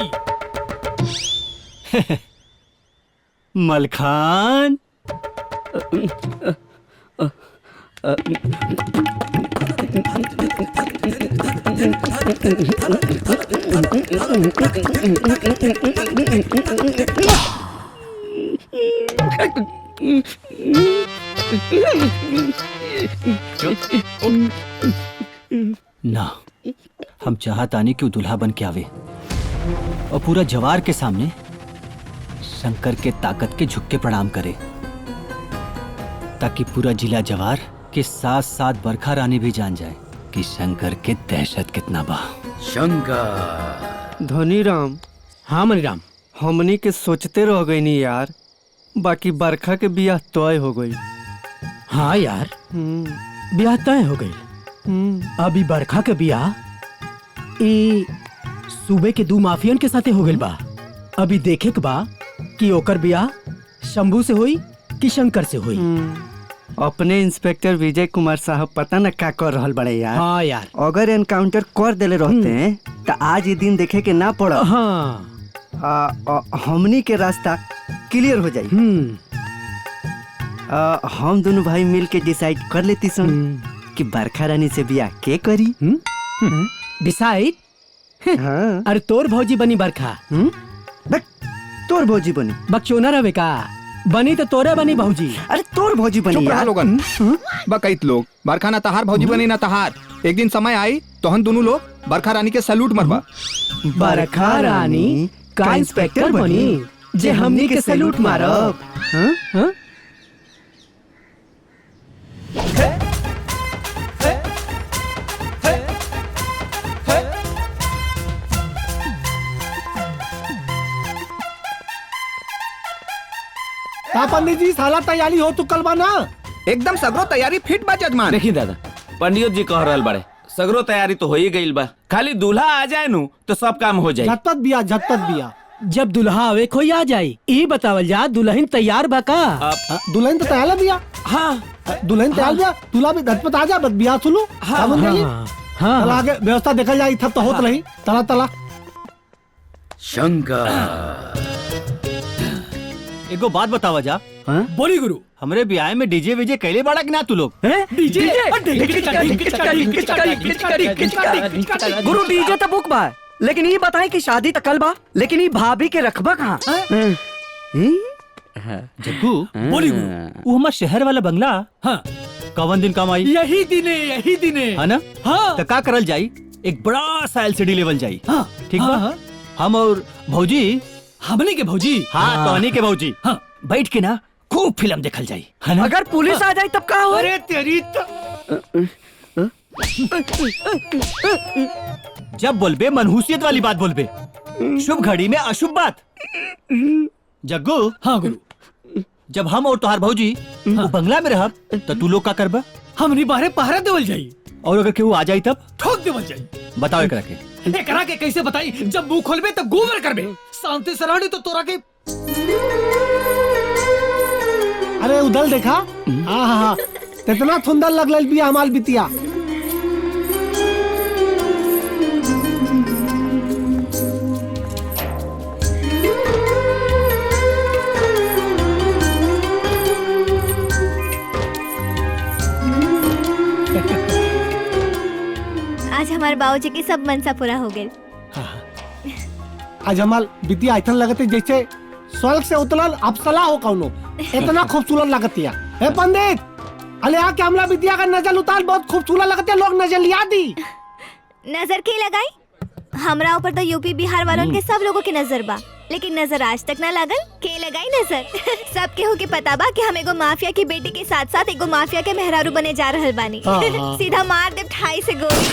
मलखान, ना हम चाहत आने क्यों दुल्हा बन के आवे और पूरा जवार के सामने शंकर के ताकत के झुक के प्रणाम करे, ताकि पूरा जिला जवार के साथ साथ बरखा रानी भी जान जाए कि शंकर के दहशत कितना बा। शंकर धनीराम। हाँ मनीराम, हमनी के सोचते रह गई नी यार, बाकी बरखा के बियाह तय हो गई। हाँ यार, ब्याह तय हो गई। अभी बरखा के बियाह सूबे के दो माफियन के साथे हो गई बा। अभी देखे के बा कि ओकर बियाह शंभू से हुई कि शंकर से हुई। अपने इंस्पेक्टर विजय कुमार साहब पता न का कर रहल बड़े यार। हाँ यार, अगर एनकाउंटर कर देले रहते हैं तो आज ये दिन देखे के ना पड़ा। हाँ। हमनी के रास्ता क्लियर हो जाए। हम दोनों भाई मिल के डिसाइड कर लेती सन कि बरखा रानी से बियाह के करी। डिसाइड? हाँ। अरे तोर भौजी बनी बरखा। तोर भौजी बनी? बकचोना रवे का बनी तो तोरे बनी भौजी। अरे तोर भौजी बनी चुप रहा यार। लोगन। बकैत लोग, बरखा ना तहार भौजी बनी ना तहार। एक दिन समय आई तो हम दोनों लोग बरखा रानी के सैल्यूट मरबा। बरखा रानी का इंस्पेक्टर बनी जे हमनी के सैल्यूट मारब। हाँ? पंडित जी साला तैयारी हो चुकल बा ना? एकदम सगरो तैयारी फिट बा जजमान। देखी दादा, पंडित जी कह रहल बड़े सगरो तैयारी तो हो ही गई बा, खाली दूल्हा आ जाए नु तो सब काम हो जाए। झटपट बिया। जब दुल्हा आवे कोई आ जाए, ई बतावल जा दुल्हन तैयार बा का? दुल्हन तो तैयार बिया। हाँ दुल्हन तैयार बिया, दूल्हा भी झटपट आ जा, बस बिया सुनो। चला आगे व्यवस्था देखल जाए, थप तो होत रही। तला शंकर, एगो बात बतावा जा। बोली गुरु। हमरे ब्याह में डीजे विजे कैले बाड़ा कि ना तू लोग? गुरु डीजे तो बुक बा, लेकिन ये बताएं कि शादी तो कल बा, लेकिन ये भाभी के रखबा कहाँ? जग्गू बोली वो हमार शहर वाला बंगला हाँ कवन दिन काम आई? यही दिने है ना? हाँ तो का करल जाई? एक बड़ा सा एलसीडी लेवल जाई। हाँ ठीक बा? हाँ। हम और भौजी, हमने के भौजी, हाँ तोहनी के भौजी, हाँ बैठ के ना खूब फिल्म देखल जाई, है ना? अगर पुलिस आ जाए तब का हो? अरे तेरी जब बोलबे मनहूसियत वाली बात बोलबे, शुभ घड़ी में अशुभ बात। जग्गू हाँ गुरु, जब हम और तोहार भौजी वो बंगला में रहब तो तू लोग का करबा? हमनी बाहर पहरा देवल जाई। और अगर केहू आ जाई तब ठोक देवल जाई। बताओ एकरा के। एकरा के कैसे बताई? जब मुंह खोलबे तो गोबर करबे, शांति से रहनी तो तोरा के। अरे उधर देखा, हाँ हाँ हाँ, कितना सुंदर लगल बिया हमार बिटिया। आज हमारे बाबूजी की सब मनसा पूरा हो गए। आज हमार बिटिया ऐसा लगते जैसे स्वर्ग से उतरल अप्सरा हो कौनो, इतना खूबसूरत लगतिया। हे पंडित, अरे आके हमला बिटिया का नजर उतार, बहुत खूबसूरत लगते हैं, लोग नजर लिया दी। नजर के लगाई? हमरा ऊपर तो यूपी बिहार वालों के सब लोगों की नजर बा, लेकिन नजर आज तक ना लागल। के लगाई नजर? सब केहू के पता बा कि हम एगो माफिया की बेटी के साथ साथ एगो माफिया के मेहरारू बने जा रहल बानी। सीधा मार दे 2.5 से गोली।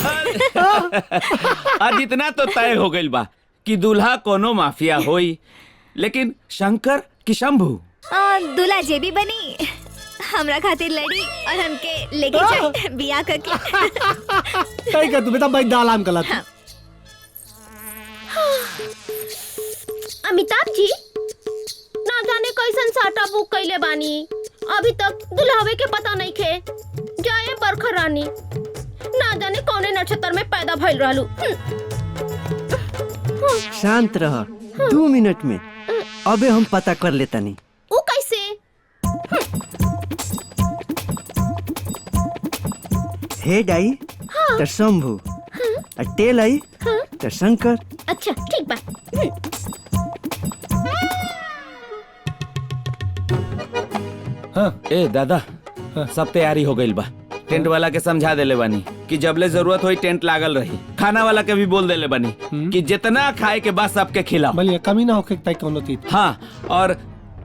आज इतना तो तय हो गइल बा कि दूल्हा कोनो माफिया होई, लेकिन शंकर की शंभू दूल्हा जे भी बनी हमरा खातिर लड़ी और हमके लेके जाए बियाह करके। ठीक है तू बेटा भाई दालाम कला। अमिताभ जी, ना जाने कैसन साटा बुक कैले बानी, अभी तक दुल्हावे के पता नहीं खे। जाए बरखा रानी, ना जाने कौने नक्षत्र में पैदा भइल रहलू। शांत रह, 2 मिनट में अबे हम पता कर लेता नहीं। वो कैसे? हेड आई तो शंभू, और टेल आई तो शंकर। अच्छा ठीक बा। ए दादा, सब तैयारी हो गइल बा। टेंट वाला के समझा देले बानी कि जबले जरूरत होई टेंट लागल रही। खाना वाला के भी बोल देले बानी कि जितना खाए के बाद सबके खिलाओ, भले कमी ना होके तय कोनो चीज। हाँ, और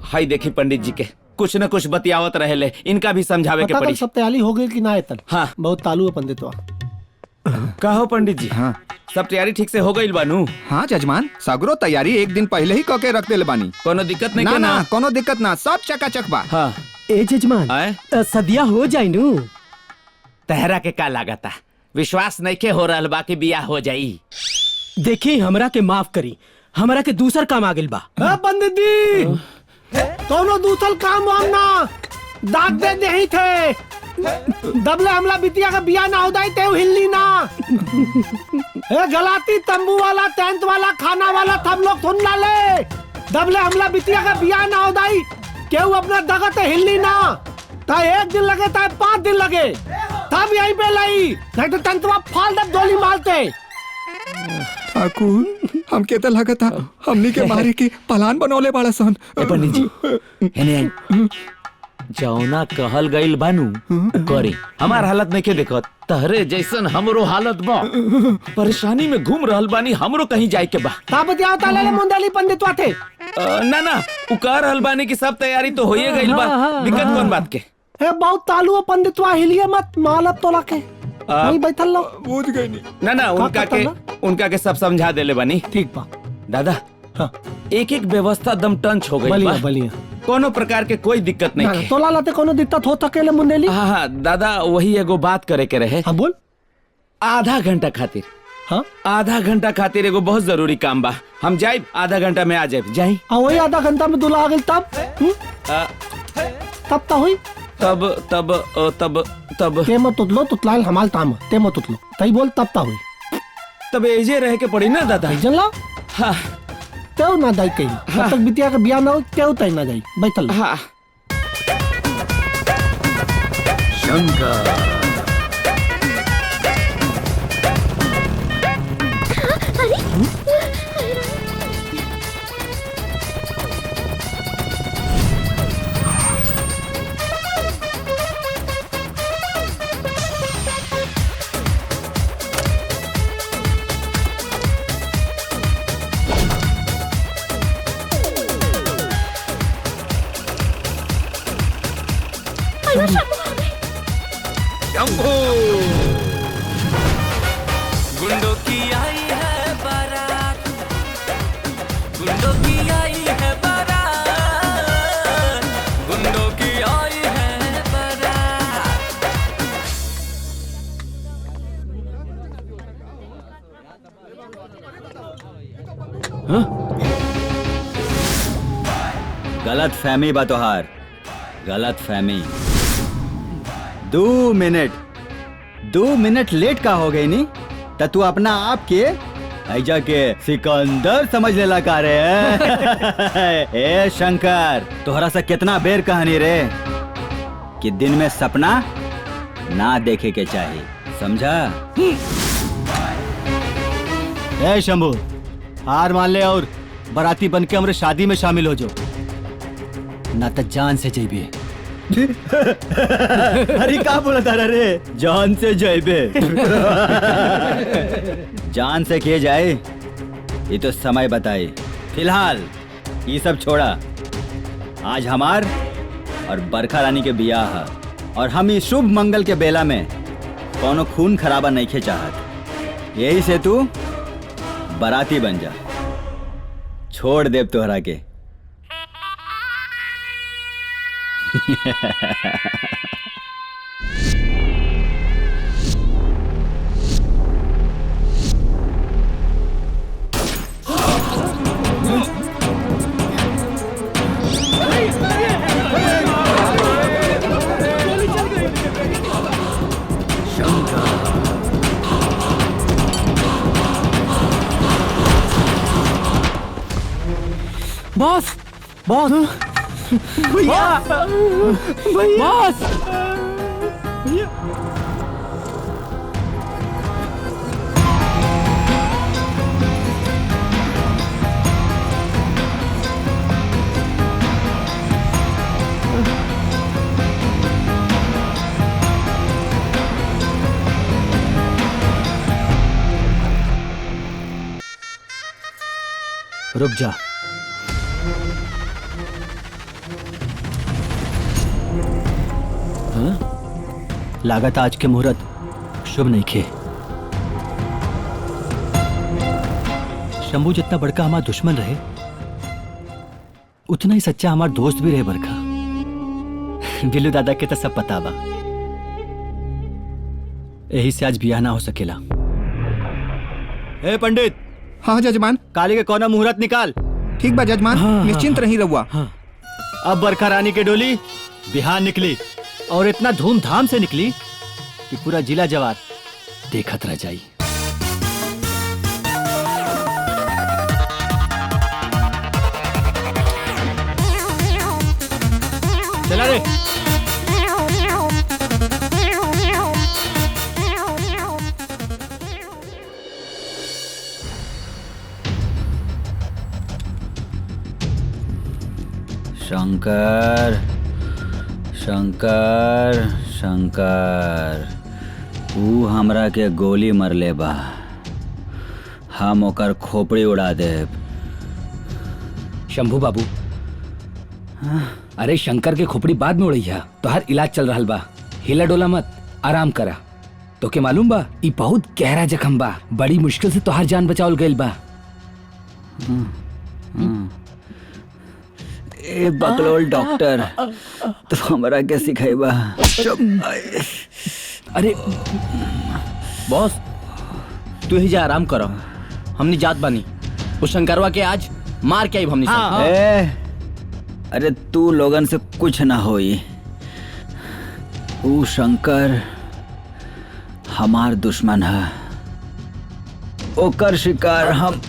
हाई देखी पंडित जी के कुछ न कुछ बतियावत रहेले, इनका भी समझावे के पड़ी। सब तैयारी हो गई कि ना? तन हाँ बहुत तालू है पंडितवा। कहो पंडित जी, हाँ सब तैयारी ठीक से हो गई बानू? हाँ जजमान, सगरो तैयारी एक दिन पहले ही करके रख देले बानी। कोनो दिक्कत नहीं? ना ना कोनो दिक्कत ना, सब चकाचक बा। हाँ ए जजमान, सदिया हो जाई नू। तहरा के का लागता? विश्वास नहीं के हो रहल बा कि बियाह हो जाई? देखी हमरा के माफ करी, हमरा के दूसर काम आ गइल बा। पंडित जी, कोनो दूसर काम वाम ना, दाग दे दे थे। दबले हमला बिटिया का बियाह ना हो जाए ते हिल्ली ना। गलाती तंबू वाला, टेंट वाला, खाना वाला सब लोग सुन ला ले। दबले हमला बिटिया का बियाह ना हो जाए केहू अपना दगत हिल्ली ना। ता 1 दिन लगे ता 5 दिन लगे, तब यहीं पे लाई, नहीं तो टेंटवा फाल दे गोली मारते। ठाकुर, हम के तो लगा था हमनी के मारे के पलान बनौले बाड़ा सन। पंडित जी, हेने जौना कहल गइल बानू करे। हमार हालत नहीं के देखत, तहरे जैसन हमरो हालत बा। परेशानी में घूम रहल बानी, हमरो कहीं जाए के बा। ता बतियाओ ता ले मुंडली पंडितवा थे। ना ना, उ कह रहल बानी कि सब तैयारी तो होइए गइल बा। दिक्कत कौन बात के? बहुत तालू है पंडितवा, हिलिए मत, मालत तोला के नहीं बैठल लो। बुझ गई नहीं। ना ना, उनका के सब समझा देले बानी। ठीक बा दादा। हाँ। एक एक व्यवस्था दम टंच हो गई बा। बलिया कोनो प्रकार के कोई दिक्कत नहीं है। तोला लाते कोनो दिक्कत हो सकेले मुंडेली? हाँ हाँ दादा, वही एगो बात करे के रहे। हाँ बोल। आधा घंटा खातिर। हाँ आधा घंटा खातिर एगो बहुत जरूरी काम बा। हम जाए, आधा घंटा में आ जाए। जाए वही आधा घंटा में दूल्हा आ गई तब? तब तो हुई तब तब तब तब ते मत तुतलो, तुतलाल हमाल ताम ते मत तुतलो, तई बोल तब ता हुई। तब एजे रह के पड़ी ना दादा। जनला? हाँ तेव ना जाई कहीं। जब तक बिटिया का बियाह ना हो तेव तई ना जाई, बैठल। हाँ शंकर। अरे गलत फहमी बा तोहार, गलत फहमी। 2 मिनट लेट का हो गई नी त तू अपना आप के ऐजा के सिकंदर समझ लेला का रे। ए शंकर, तोहरा से कितना बेर कहानी रे कि दिन में सपना ना देखे के चाहिए, समझा? ए शंभू, हार मान ले और बाराती बन के हमरे शादी में शामिल हो जो, ना तो जान से जइबे। अरे का बोला तारा रे, जान से जाइबे। जान से किए जाए ये तो समय बताए। फिलहाल ये सब छोड़ा, आज हमार और बरखा रानी के बियाह है और हम इस शुभ मंगल के बेला में कोनो खून खराबा नहीं खे चाहत। यही से तू बाराती बन जा, छोड़ देव तोहरा के। बॉस बॉस भैया भैया बॉस रुक जा। लागत आज के मुहूर्त शुभ नहीं खे। शंभू जितना बड़का हमारा दुश्मन रहे उतना ही सच्चा हमारा दोस्त भी रहे बरखा। बिल्लू दादा के तो सब पता बा, यही से आज बियाह ना हो सकेला। ए पंडित। हाँ जजमान। काली के कोना मुहूर्त निकाल। ठीक बा जजमान। निश्चिंत रही रहुआ। अब बरखा रानी के डोली बिहार निकली और इतना धूमधाम से निकली कि पूरा जिला जवार देखत रह जाई। चला रे। शंकर शंकर शंकर, ऊ हमरा के गोली मरले बा, हम ओकर खोपड़ी उड़ा देब। शंभू बाबू, अरे शंकर के खोपड़ी बाद में उड़ी है, तो हर इलाज चल रहा बा, हिला डोला मत, आराम करा। तो के मालूम बा ई बहुत गहरा जख्म बा, बड़ी मुश्किल से तोहार जान बचावल गइल बा। ए बकलोल डॉक्टर, तो हमरा के सिखाइबा? अरे बॉस, तू ही जा, आराम करो, हमनी जात बानी। उस शंकरवा के आज मार के आई हमनी। अरे तू लोगन से कुछ ना होई। ऊ शंकर हमार दुश्मन है, ओकर शिकार हम।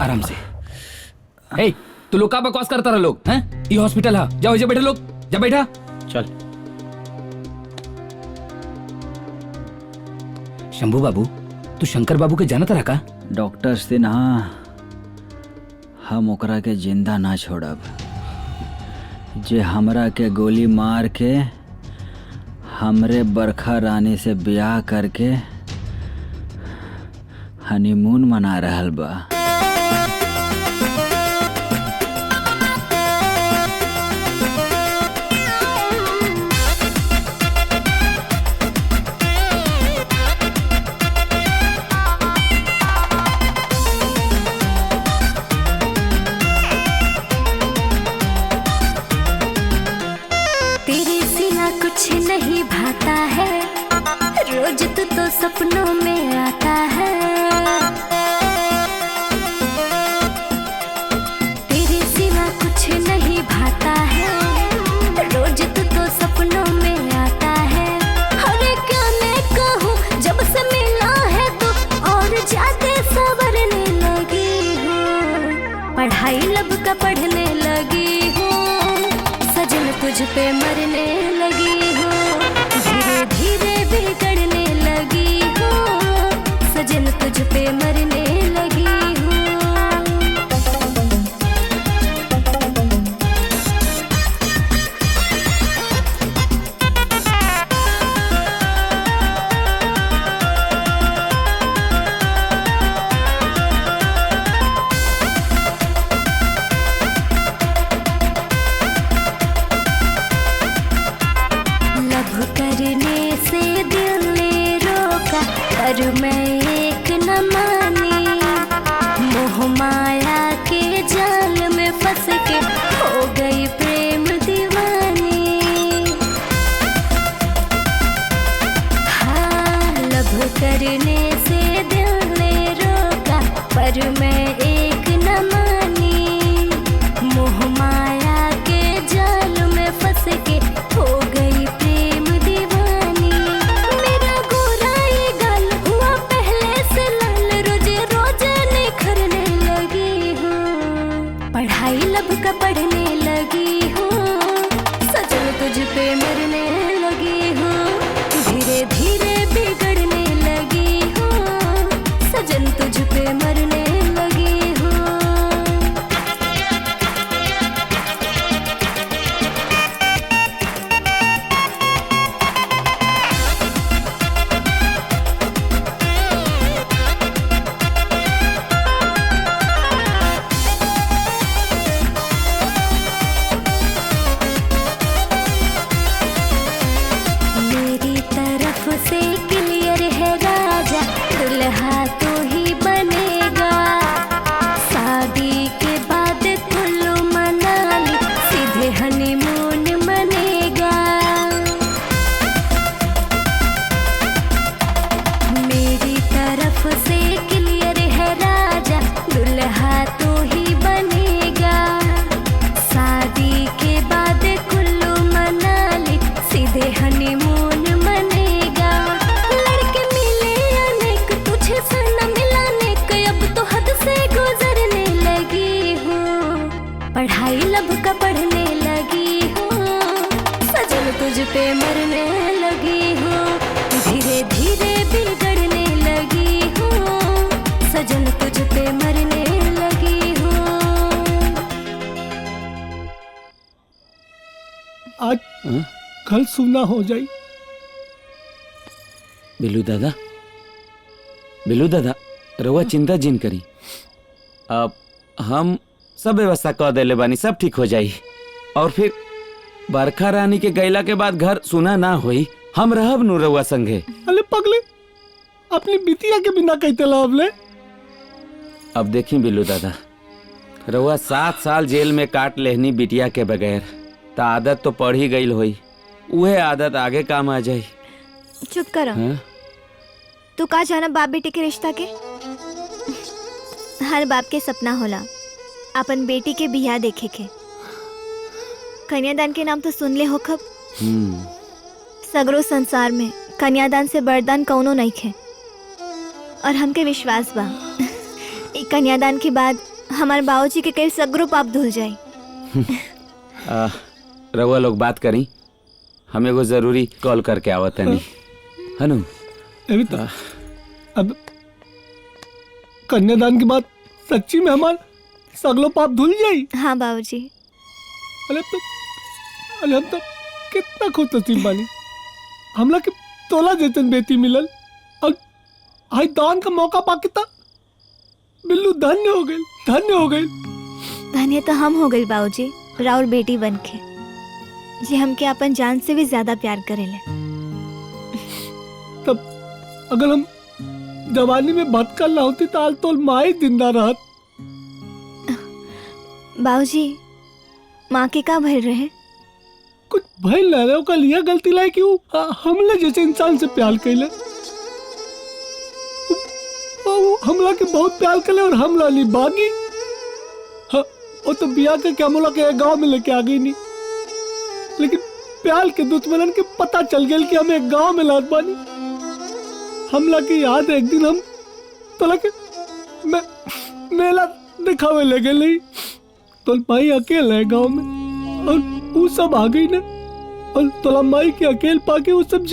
आराम से। हे, तू लोग का बकवास करता रहा लोग हैं? ये हॉस्पिटल है, जाओ बैठे लोग, जा बैठा। चल। शंभू बाबू, तू शंकर बाबू के जानत रहा का? डॉक्टर सिन्हा, हम ओकरा के जिंदा ना छोड़ब। जे हमरा के गोली मार के हमरे बरखा रानी से ब्याह करके हनीमून मना रहल बा। कुछ नहीं भाता है, रोज तू तो सपनों में आता है। पढ़ाई लब का पढ़ने लगी हूँ, सजन तुझ पे मरने लगी हूँ, धीरे धीरे बिगड़ने लगी हूँ, सजन तुझ पे मरने लगी हूँ। करने से दिल ने रोका पर मैं एक न मानी, मोह माया के जाल में फंस के हो गई प्रेम दीवानी। हाँ लब करने से दिल ने रोका पर मैं एक न मानी, मोह माया के जाल में फंस के हो गई प्रेम दीवानी। मेरा गोरा ये गाल हुआ पहले से लाल, रोजे रोजे निखरने लगी हूँ, पढ़ाई लब का पढ़ने लगी हूँ, सजन तुझ पे मरने लगी हूँ, धीरे धीरे बिगड़ने लगी हूँ, सजन तुझ पे मरने लगी हूँ। मेरी तरफ से क्लियर है राजा, दुल्हा तो ही बनेगा, शादी के बाद कुल्लू मनाली सीधे हनीमून मनेगा। मेरी तरफ से क्लियर है राजा, दुल्हा तो ही बनेगा, शादी के बाद कुल्लू मनाली सीधे हनीमून मनेगा। लड़के मिले अनेक तुझे से न मिलाने के, अब तो हद से गुजरने लगी हूँ, पढ़ाई लब का पढ़ने लगी हूँ, सजन तुझ पे मरने लगी हूँ, धीरे धीरे बिगड़ने लगी हूँ, सजन तुझ पे मरने लगी हूँ। आज कल सुना हो जाई। बिल्लू दादा, बिल्लू दादा, रउआ चिंता जिन करी, अब हम सब व्यवस्था कर देले बानी, सब ठीक हो जाई। और फिर बरखा रानी के गैला के बाद घर सुना ना होई, हम रहब नु रउआ संगे। अरे पगले, अपनी बिटिया के बिना कहते लाभले। अब देखी बिल्लू दादा, रउआ 7 साल जेल में काट लेहनी बिटिया के बगैर, तो आदत तो पड़ ही गई होई, उहे आदत आगे काम आ जाई। चुप करो। हाँ? तू का जाना बाप बेटी के रिश्ता के? हर बाप के सपना होला अपन बेटी के बियाह देखे के। कन्यादान के नाम तो सुन ले हो खब। सगरो संसार में कन्यादान से बरदान कौनो नहीं खे, और हमके विश्वास बा ई कन्यादान के बाद हमारे बाबूजी के कई सगरो पाप धुल जाई। रउआ लोग बात करी, हम एगो जरूरी कॉल करके आवत नहीं हनु। अब कन्यादान के बाद सच्ची में हमार सगलो पाप धुल जाई। हाँ बाबूजी। अरे हम तो कितना खुश नसीब बानी, हमला के तोला जैसन बेटी मिलल, और आज दान का मौका पाके ता बिल्लू धन्य हो गई, धन्य हो गई। धन्य तो हम हो गई बाबूजी, राउर बेटी बनके, जे हमके अपन जान से भी ज्यादा प्यार करेले। तब अगर हम जवानी में भटकल ना होती तो आज तो माँ जिंदा रहत। बाबूजी, माँ के का भर रहे? कुछ भइल ना रहे, कल यह गलती लाई कि हमले जैसे इंसान से प्यार कैले, हमला के बहुत प्यार कैले और हमला ली बागी। हाँ, वो तो बिया के क्या मोला के गांव में लेके आ गई नहीं, लेकिन प्यार के दुश्मनन के पता चल गया कि हम एक गांव में लात बानी। हमला की याद है एक दिन हम तो लगे मेला दिखावे ले गए। तो माई अकेला है गांव में और वो सब आ गई ना, और तोला माई के अकेले पाके वो सब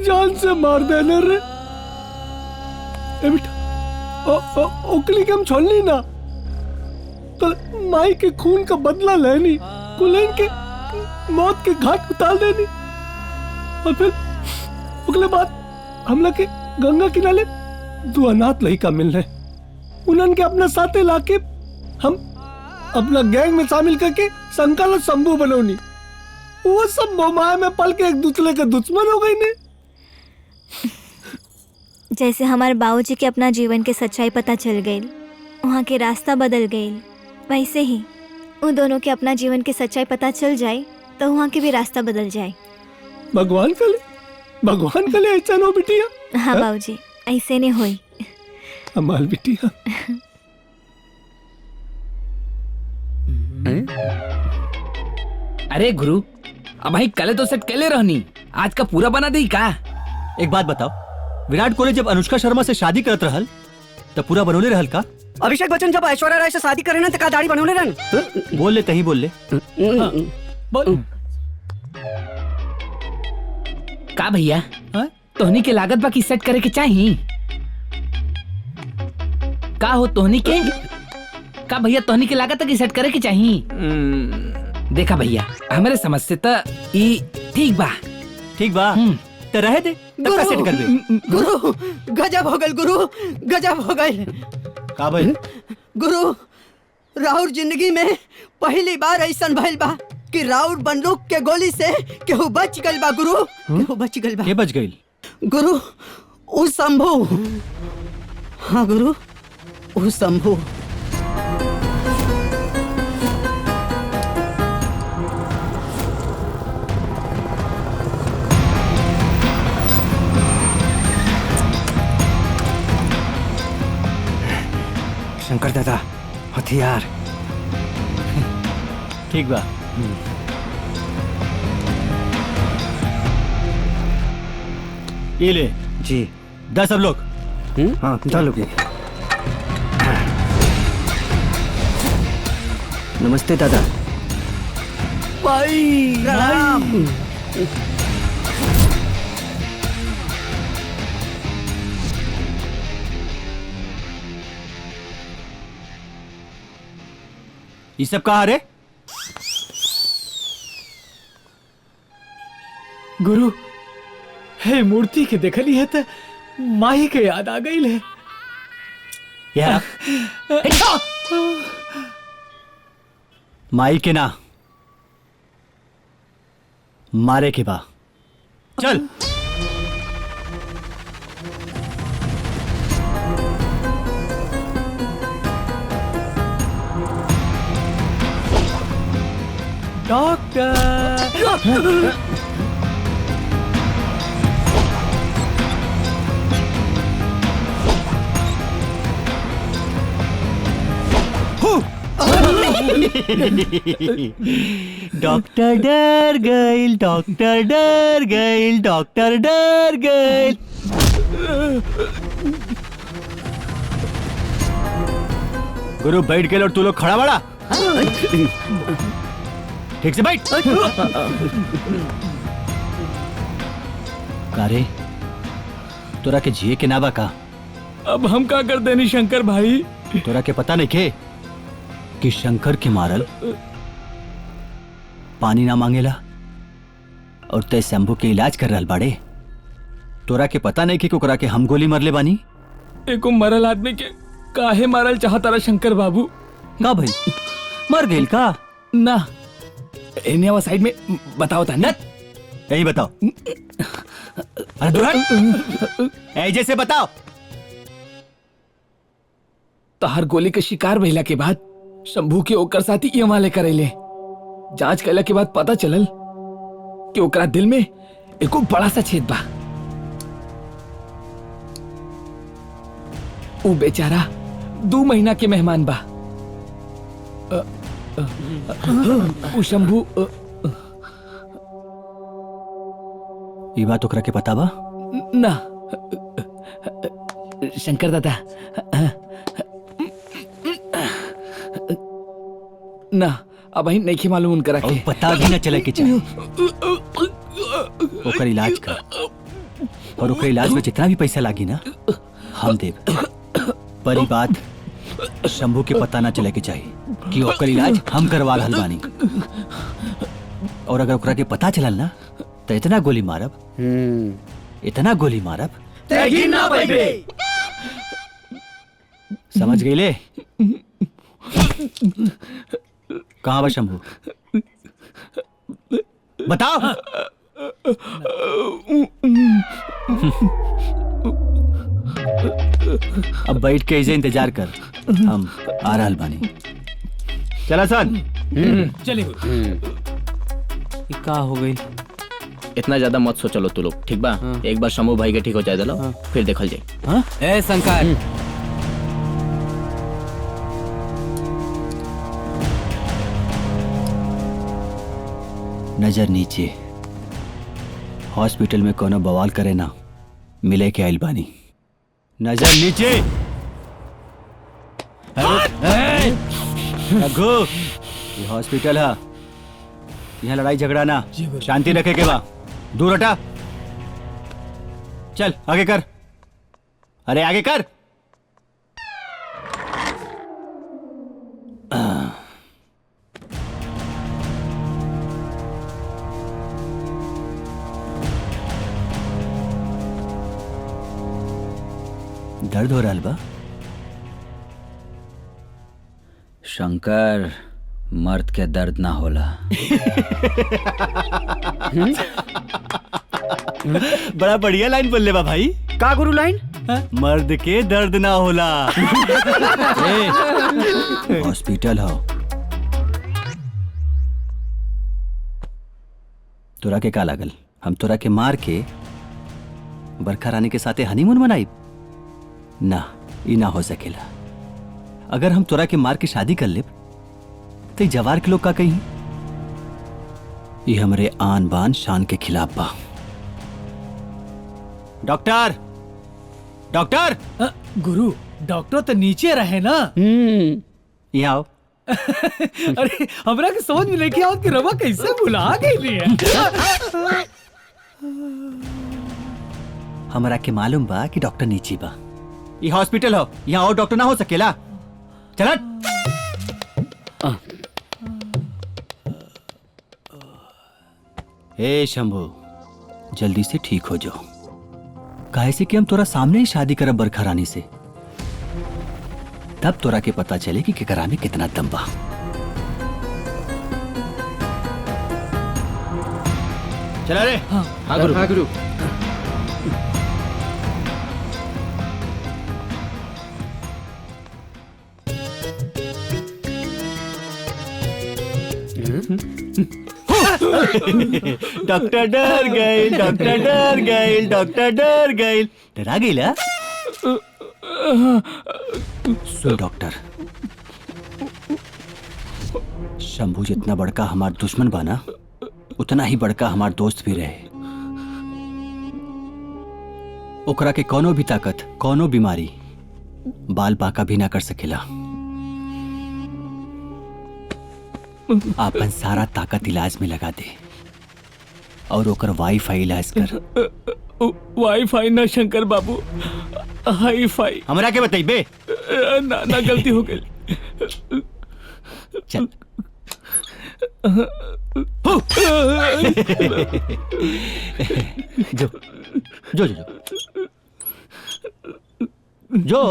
जान से मार देने रे। ए बेटा ओकली के हम छोड़नी ना, तो माई के खून का बदला लेनी, कुलेन के मौत के घाट उतार देनी, और फिर अगले बाद हम लोग के गंगा किनारे दो अनाथ लड़का मिल रहे, उन्होंने के अपना साथे लाके हम अपना गैंग में शामिल करके शंकर और शंभू बनौनी। वो सब मोमाया में पल के एक दूसरे के दुश्मन हो गई ने। जैसे हमारे बाबूजी के अपना जीवन के सच्चाई पता चल गई, वहाँ के रास्ता बदल गई, वैसे ही उन दोनों के अपना जीवन के सच्चाई पता चल जाए तो वहाँ के भी रास्ता बदल जाए। भगवान करे ऐसा नो बिटिया। हाँ बाबूजी, ऐसे नहीं हुई हमार बिटिया। अरे गुरु, अब भाई कल तो सेट केले रहनी, आज का पूरा बना दी का? एक बात बताओ, विराट कोहली जब अनुष्का शर्मा से शादी करत रहल तब पूरा बनोले रहल का? अभिषेक बच्चन जब ऐश्वर्या राय से शादी करे ना तो का दाढ़ी बनोले रहन? बोल ले तही बोल ले। बोल का भैया, तोहनी के लागत बाकी सेट करे के चाहिए का हो? तोहनी के का भैया, तोहनी के लागत की सेट करे के चाहिए? देखा भैया, हमारे समझ से तो ई ठीक बा तो रहे दे, तब का सेट कर दे। गुरु गजब हो गल, गुरु गजब हो गल। का भाई? गुरु राउर जिंदगी में पहली बार ऐसा भइल बा कि राउर बंदूक के गोली से केहू बच गइल बा। गुरु केहू बच गइल बा। के बच गइल? गुरु उ शंभू। हाँ गुरु उ शंभू। शंकर दादा हथियार ठीक बा। ये ले जी 10 सब लोग। हाँ 10 लोग। नमस्ते दादा। भाई राम। ये सब कहाँ रे? गुरु हे मूर्ति के देखली है तो माही के याद आ गई है यार। माई के ना मारे के बा। चल डॉक्टर। डॉक्टर डर गइल, डॉक्टर डर गइल, डॉक्टर डर गइल। गुरु बैठ गए और तू लोग खड़ा बड़ा। ठीक से बैठ। कारे तोरा के जिए के नाबा का? अब हम का कर देनी शंकर भाई? तोरा के पता नहीं के कि शंकर के मारल पानी ना मांगेला और तय शंभू के इलाज कर रहा बाड़े। तोरा के पता नहीं कि ओकरा के हम गोली मरले बानी। एको मरल आदमी के काहे मारल चाहता रहा शंकर बाबू? का भाई मर गइल का? ना इन्हें वो साइड में बताओ था ना। यही बताओ। अरे दुल्हन ऐजे से बताओ। तोहर गोली के शिकार भइला के बाद शंभू के ओकर साथी ये वाले करेले। जांच कैला के बाद पता चलल कि ओकरा दिल में एको बड़ा सा छेद बा। ऊ बेचारा 2 महीना के मेहमान बा। ऊ शंभू ये बात ओकरा के पता बा? ना शंकर दादा ना अब ही नहीं मालूम उनकरा के पता भी न चले कि चाहिए ओकर इलाज कर और ओकर इलाज में जितना भी पैसा लागी ना हम देब। पर ई बात शंभू के पता ना चले कि चाहिए कि ओकर इलाज हम करवा रहल बानी। और अगर ओकरा के पता चलल ना तो इतना गोली मारब इतना गोली मारब समझ गईले? कहाँ बा शंभू बताओ। अब बैठ के ऐसे इंतजार कर हम आ रहल बानी। चला सन चले का हो गई? इतना ज्यादा मत सोचलो तू लोग, ठीक बा? एक बार शंभू भाई के ठीक हो जाए दलो फिर देखल जाए। ए शंकर नजर नीचे हॉस्पिटल में कोनो बवाल करे ना मिले के आइल बानी। नजर नीचे रघु ये हॉस्पिटल है यहाँ लड़ाई झगड़ा ना शांति रखे के बा। दूर हटा चल आगे कर अरे आगे कर। दर्द हो रहा बा? शंकर मर्द के दर्द ना होला। बड़ा बढ़िया लाइन बोल ले बा भाई। का गुरु लाइन? मर्द के दर्द ना होला। हॉस्पिटल हो तोरा के का लागल हम तोरा के मार के बरखा रानी के साथे हनीमून मनाई? ना ई ना हो सकेला। अगर हम तोरा के मार के शादी कर ले तो जवार के लोग का कहीं ये हमरे आन बान शान के खिलाफ बा। डॉक्टर डॉक्टर गुरु डॉक्टर तो नीचे रहे ना। यहाँ आओ। अरे हमरा के समझ में नहीं आओ कि रवा कैसे भुला गई है। हमरा के मालूम बा कि डॉक्टर नीचे बा। ये हॉस्पिटल हो यहाँ और डॉक्टर ना हो सकेला। चल ए शंभू जल्दी से ठीक हो जाओ काहे से कि हम तोरा सामने ही शादी करब बरखा रानी से। तब तोरा के पता चले कि केकरा में कितना दम बा। चला रे। हाँ गुरु। हाँ गुरु। डॉक्टर डर गए डॉक्टर डर गए डॉक्टर डर गए। डरा गई ला? सुन डॉक्टर शंभू जितना बड़का हमार दुश्मन बना उतना ही बड़का हमार दोस्त भी रहे। ओकरा के कोनो भी ताकत कोनो बीमारी बाल बाका भी ना कर सकेला। आपन सारा ताकत इलाज में लगा दे और ओकर वाईफाई इलाज कर। वाईफाई ना शंकर बाबू हाई फाई। हमरा के बताई बे। ना ना गलती हो गई। चल जो जो जो जो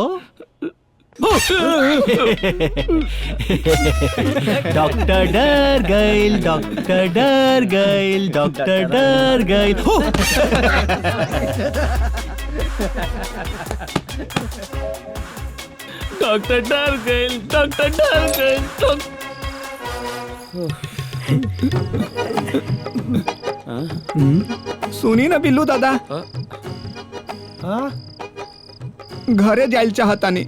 डॉक्टर डर गइल डॉक्टर डर गइल डॉक्टर डर गइल। डॉक्टर डर गए डॉक्टर डर गए। सुनी ना बिल्लू दादा घरे जाइल चाहतानी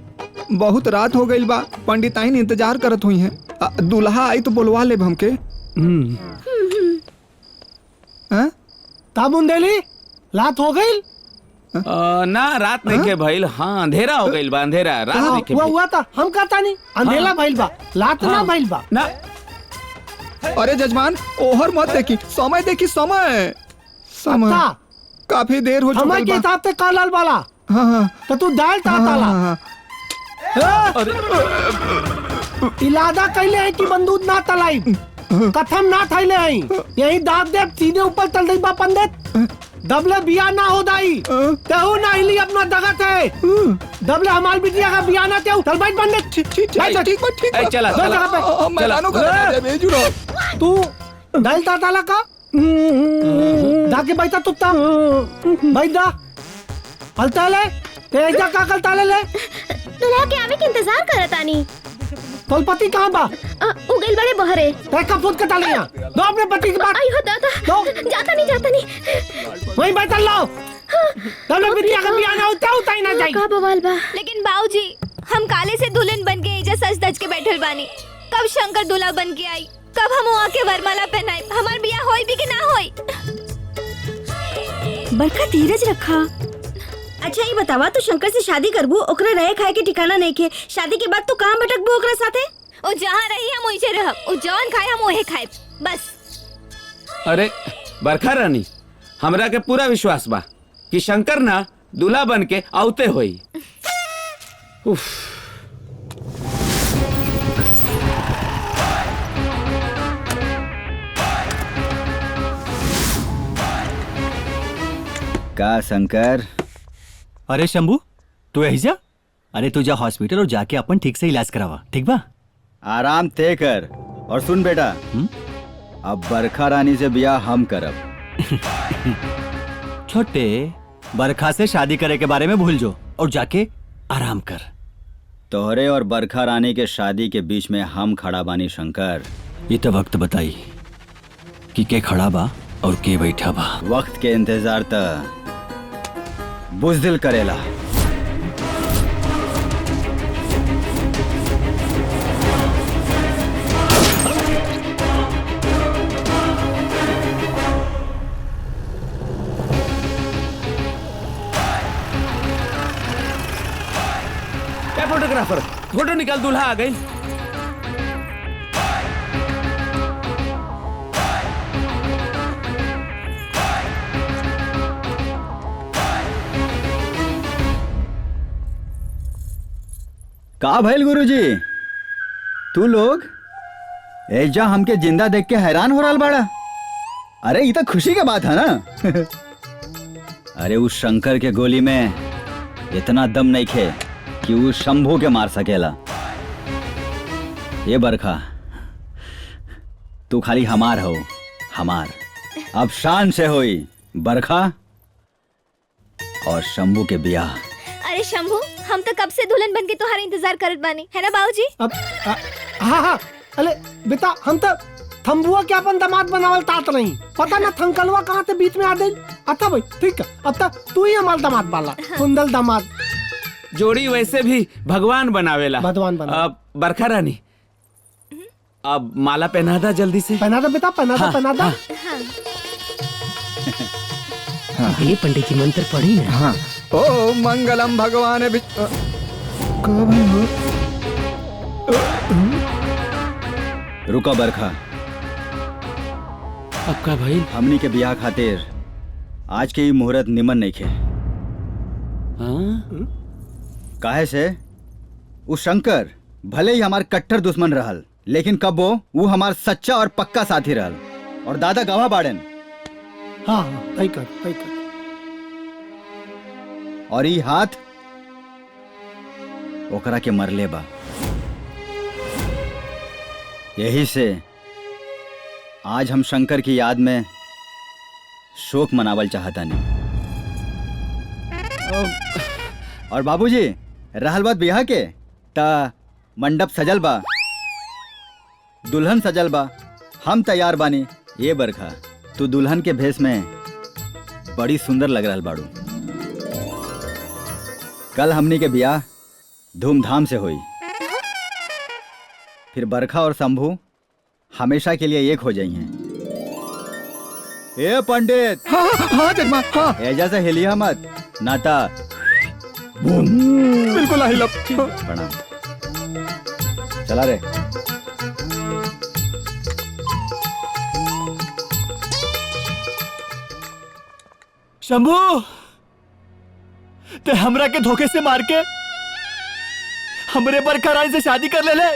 बहुत रात हो गई बा। पंडिताइन इंतजार करत हुई हैं। दूल्हा आई तो बोलवा ले हमके। तामुंडेली रात हो गई? ना रात नहीं के भइल। हाँ अंधेरा हो गइल बा। अंधेरा रात नहीं के हुआ था हम कहता नहीं अंधेरा भइल बा रात ना भइल बा। ना अरे जजमान ओहर मत देखी, समय देखी, समय समय अच्छा। काफी देर हो समय के हिसाब से कालाल वाला। हाँ हाँ तो तू डाल ताला। इलादा कैले है कि बंदूक ना तलाई, कथम ना थैले हैं, यही दाग दे सीधे ऊपर चल रही बा पंडित। दबले बिया ना हो दाई, तेहू ना हिली अपना दगत है। दबले हमारी बिटिया का बिया ना तेहू, चल बैठ पंडित। ठीक चला तू डाल ताला का जाके बैठा तुत्ता बैठ जा। हलता ले तेजा का कलता ले दुल्हा के आवे के इंतजार करत आनी। तोल पति कहाँ बा? उगल बड़े बहरे। ते कब फुट के डाले यहाँ? दो अपने पति की बात। आई हो दादा। जाता नहीं। वहीं बैठ लो। तब बिटिया का बिया ना होता ही ना जाए। का बवाल बा। लेकिन बाबूजी हम काले से दुल्हन बन के एजा सज धज के बैठल बानी। कब शंकर दूल्हा बन के आई, कब हम वहाँ के वरमाला पहनाई, हमार बिया होई भी कि ना होई। बड़का धीरज रखा। अच्छा ये बतावा, तू शंकर से शादी करबू, ओकरा रहे खाए के ठिकाना नहीं के, शादी के बाद तू कहाँ भटकबू ओकरा साथे? ओ जहाँ रही हम वहीं रहब, ओ जौन खाए हम वही खाए बस। अरे बरखा रानी, हमरा के पूरा विश्वास बा कि शंकर ना दूल्हा बन के आउते होई। उफ। का शंकर? अरे शंभू, तू यही जा। अरे तू जा हॉस्पिटल और जाके अपन ठीक से इलाज करावा, ठीक बा? आराम ते कर। और सुन बेटा, अब बरखा रानी से ब्याह हम करब। छोटे, बरखा से शादी करे के बारे में भूल जो और जाके आराम कर। तोहरे और बरखा रानी के शादी के बीच में हम खड़ा बानी शंकर। ये तो वक्त बताई कि के खड़ा बा और के बैठा बा। वक्त के इंतजार त बुज़दिल करेला। फोटोग्राफर, फोटो निकाल, दूल्हा आ गई। का भइल गुरुजी? तू लोग एजा हमके जिंदा देख के हैरान हो रहा बाड़ा? अरे ये तो खुशी के बात है ना। अरे उस शंकर के गोली में इतना दम नहीं खे कि वो शंभू के मार सकेला। ये बरखा, तू खाली हमार हो, हमार। अब शान से होई बरखा और शंभू के ब्याह। अरे शंभू, हम तो कब से दुल्हन बन के तुम्हारा इंतजार करत बानी, है ना बाबूजी? हाँ हाँ, अरे बेटा हम तो थम्बुआ के अपन दामाद बनावल तात नहीं, पता ना थंकलवा कहाँ से बीच में आ गई। अच्छा भाई ठीक है, अब तक तू ही हमारा दामाद बाला, कुंदल दामाद। जोड़ी वैसे भी भगवान बनावेला। भगवान बना। बरखा रानी, अब माला पहना दा जल्दी से। पहना दा बेटा, पहना दा, पहना दा। ये पंडित जी मंत्र पढ़ी ना। हाँ। ओ मंगलम भगवान रुका बरखा, अब का भाई? हमनी के ब्याह खातिर आज के ही मुहूर्त निमन नहीं खे। काहे से उस शंकर भले ही हमार कट्टर दुश्मन रहल, लेकिन कब वो हमार सच्चा और पक्का साथी रहल, और दादा गवाह बाड़न। हाँ तय कर, तय कर। और ये हाथ ओकरा के मरले बा। यही से आज हम शंकर की याद में शोक मनावल चाहता नहीं। और बाबूजी, रहल बात ब्याह के, ता मंडप सजल बा, दुल्हन सजल बा, हम तैयार बानी। ये बरखा, तू दुल्हन के भेष में बड़ी सुंदर लग रहल बाड़ू। कल हमनी के ब्याह धूमधाम से हुई, फिर बरखा और शंभू हमेशा के लिए एक हो जाइए। ए पंडित। हाँ हाँ जजमान, हाँ। एजा से हिलिया मत, नाता बिल्कुल हिलब। प्रणाम। चला रे। शंभू ते हमरा के धोखे से मार के हमरे बरखा रानी से शादी कर ले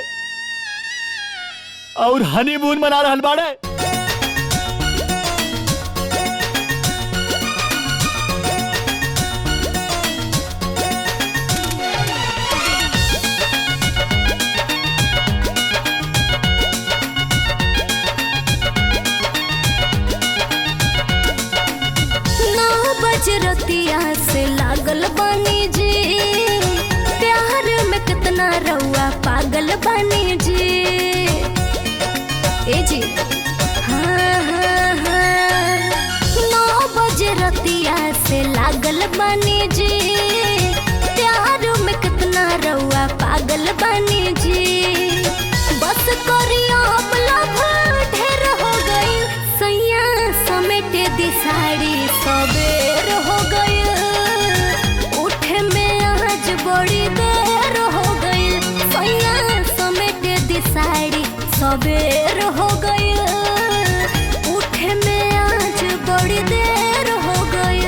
और हनीमून मना रहल बाड़े। रतिया से लागल बानी जी, प्यार में कितना रउआ पागल बानी जी। ए जी हाँ हाँ हाँ 9 बजे रतिया से लागल बानी जी, प्यार में कितना रउआ पागल बानी जी। बस करियो लव ढेर हो गई, सैया समेटे दी साड़ी सबेर हो गई, उठे में आज बड़ी देर हो गई, सैया समेटे दी साड़ी सबेर हो गई, उठे में आज बड़ी देर हो गई।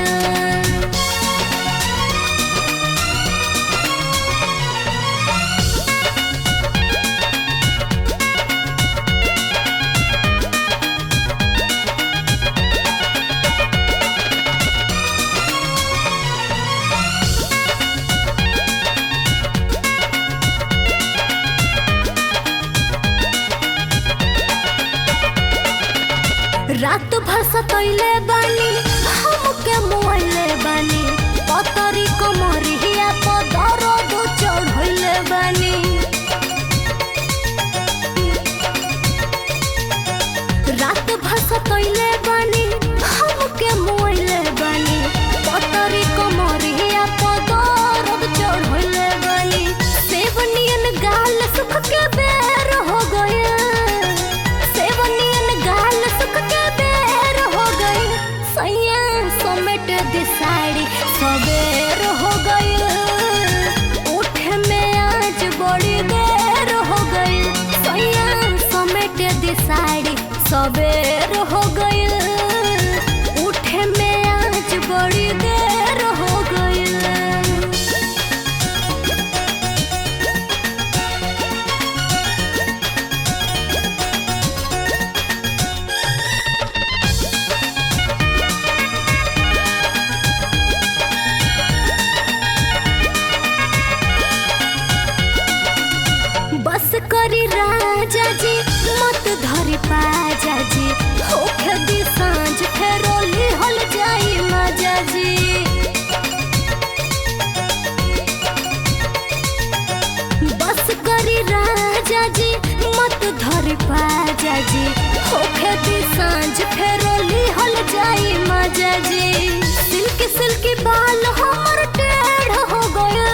रात भर सतैले बानी, हमके मुआइले बानी, पतरी कमरिया पर दर्द चढ़ैले बानी। रात भर सतैले बानी, हमके मुआइले बानी, पतरी कमरिया पर दर्द चढ़ैले बानी। सेवनियन गाल सुख के बेर हो गए, सेवनियन गाल सुख के बेर हो गई, सैया समेट दी साड़ी सबेर हो गई, उठे में आज बड़ी देर हो गई, सैया समेट दी साड़ी सबेर हो गई, उठे में आज बड़ी देर हो गई। बस करी राजा जी मत धरी पाजा जी, होखे दी सांझ फेरोली हल जाई मजा जी। बस करी राजा जी मत धरी पाजा जी, होखे दी सांझ फेरोली हल जाई मजा जी। सिल्की सिल्की बाल हमर टेढ़ हो गए,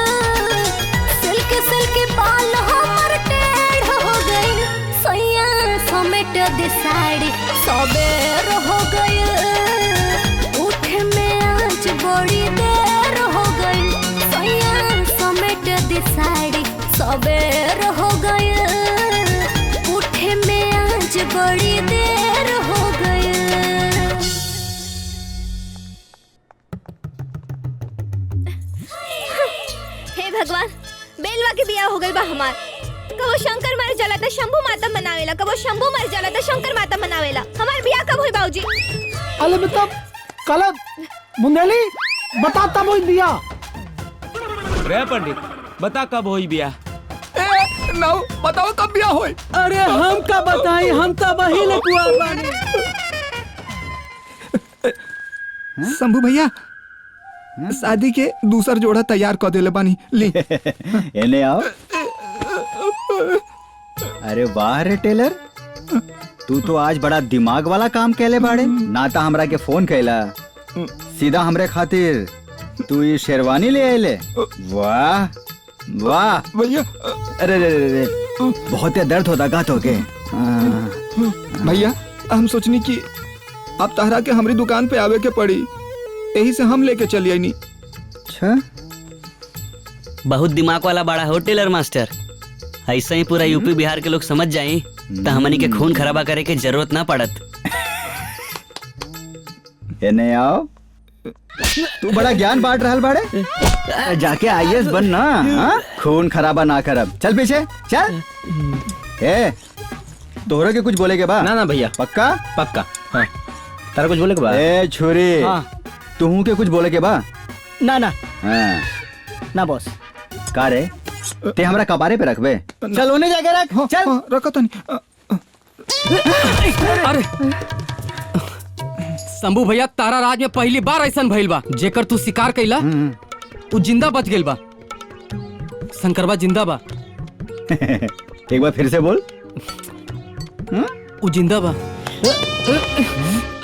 सिल्की सिल्की बाल हमर टेढ़ हो गई, सैया समेट दी साड़ी सबेर हो गई, उठे में आज बड़ी देर हो गई, सैया समेट दी साड़ी सबेर हो गई, उठे में आज बड़ी देर हो गई। हे भगवान, बेलवा के बिया हो गई बा हमार। कबो शंकर मर जाला त शंभू माता मनावेला, कबो शंभू मर जाला त शंकर माता मनावेला। हमार बिया कब होई बाबूजी? अले बता कल मुंदेली बता तब होई बिया। रे पंडित बता कब होई बिया? नौ बताओ कब बिया होई? अरे हम का बताई, हम तो वही लकुआ बानी। शंभू भैया शादी के दूसर जोड़ा तैयार कर देले बानी, ली। एने आओ। अरे वाह रे टेलर, तू तो आज बड़ा दिमाग वाला काम कैले बाड़े। ना ता हमरा के फोन कैला, सीधा हमरे खातिर तू ये शेरवानी ले आइले। वाह वाह भैया। अरे रे रे रे, बहुत दर्द होता का तो के। भैया हम सोचनी कि अब तहरा के हमारी दुकान पे आवे के पड़ी, यही से हम लेके चली आई। अच्छा बहुत दिमाग वाला बड़ा हो टेलर मास्टर, ऐसा ही पूरा यूपी बिहार के लोग समझ जाए तो हमनी के खून खराबा करे के जरूरत ना पड़त। एने आओ। तू बड़ा ज्ञान बांट रहल बाड़े। जाके आईएएस बन ना, हाँ? खून खराबा ना करब। चल पीछे चल। ए तोहरा के कुछ बोले के बा? ना भैया। पक्का? पक्का। हाँ। तारा कुछ बोले के बा? ए छुरी। हाँ। तू के कुछ बोले के बा? ना हाँ। ना बॉस। का रे ते हमरा कबारे पे रखबे? चल उन्हें जाके रख। चल रखो तो नहीं। अरे शंभू भैया, तारा राज में पहली बार ऐसा भइल बा जेकर तू शिकार कैला तू जिंदा बच गेल बा। शंकरबा जिंदा बा। एक बार फिर से बोल। उ जिंदा बा।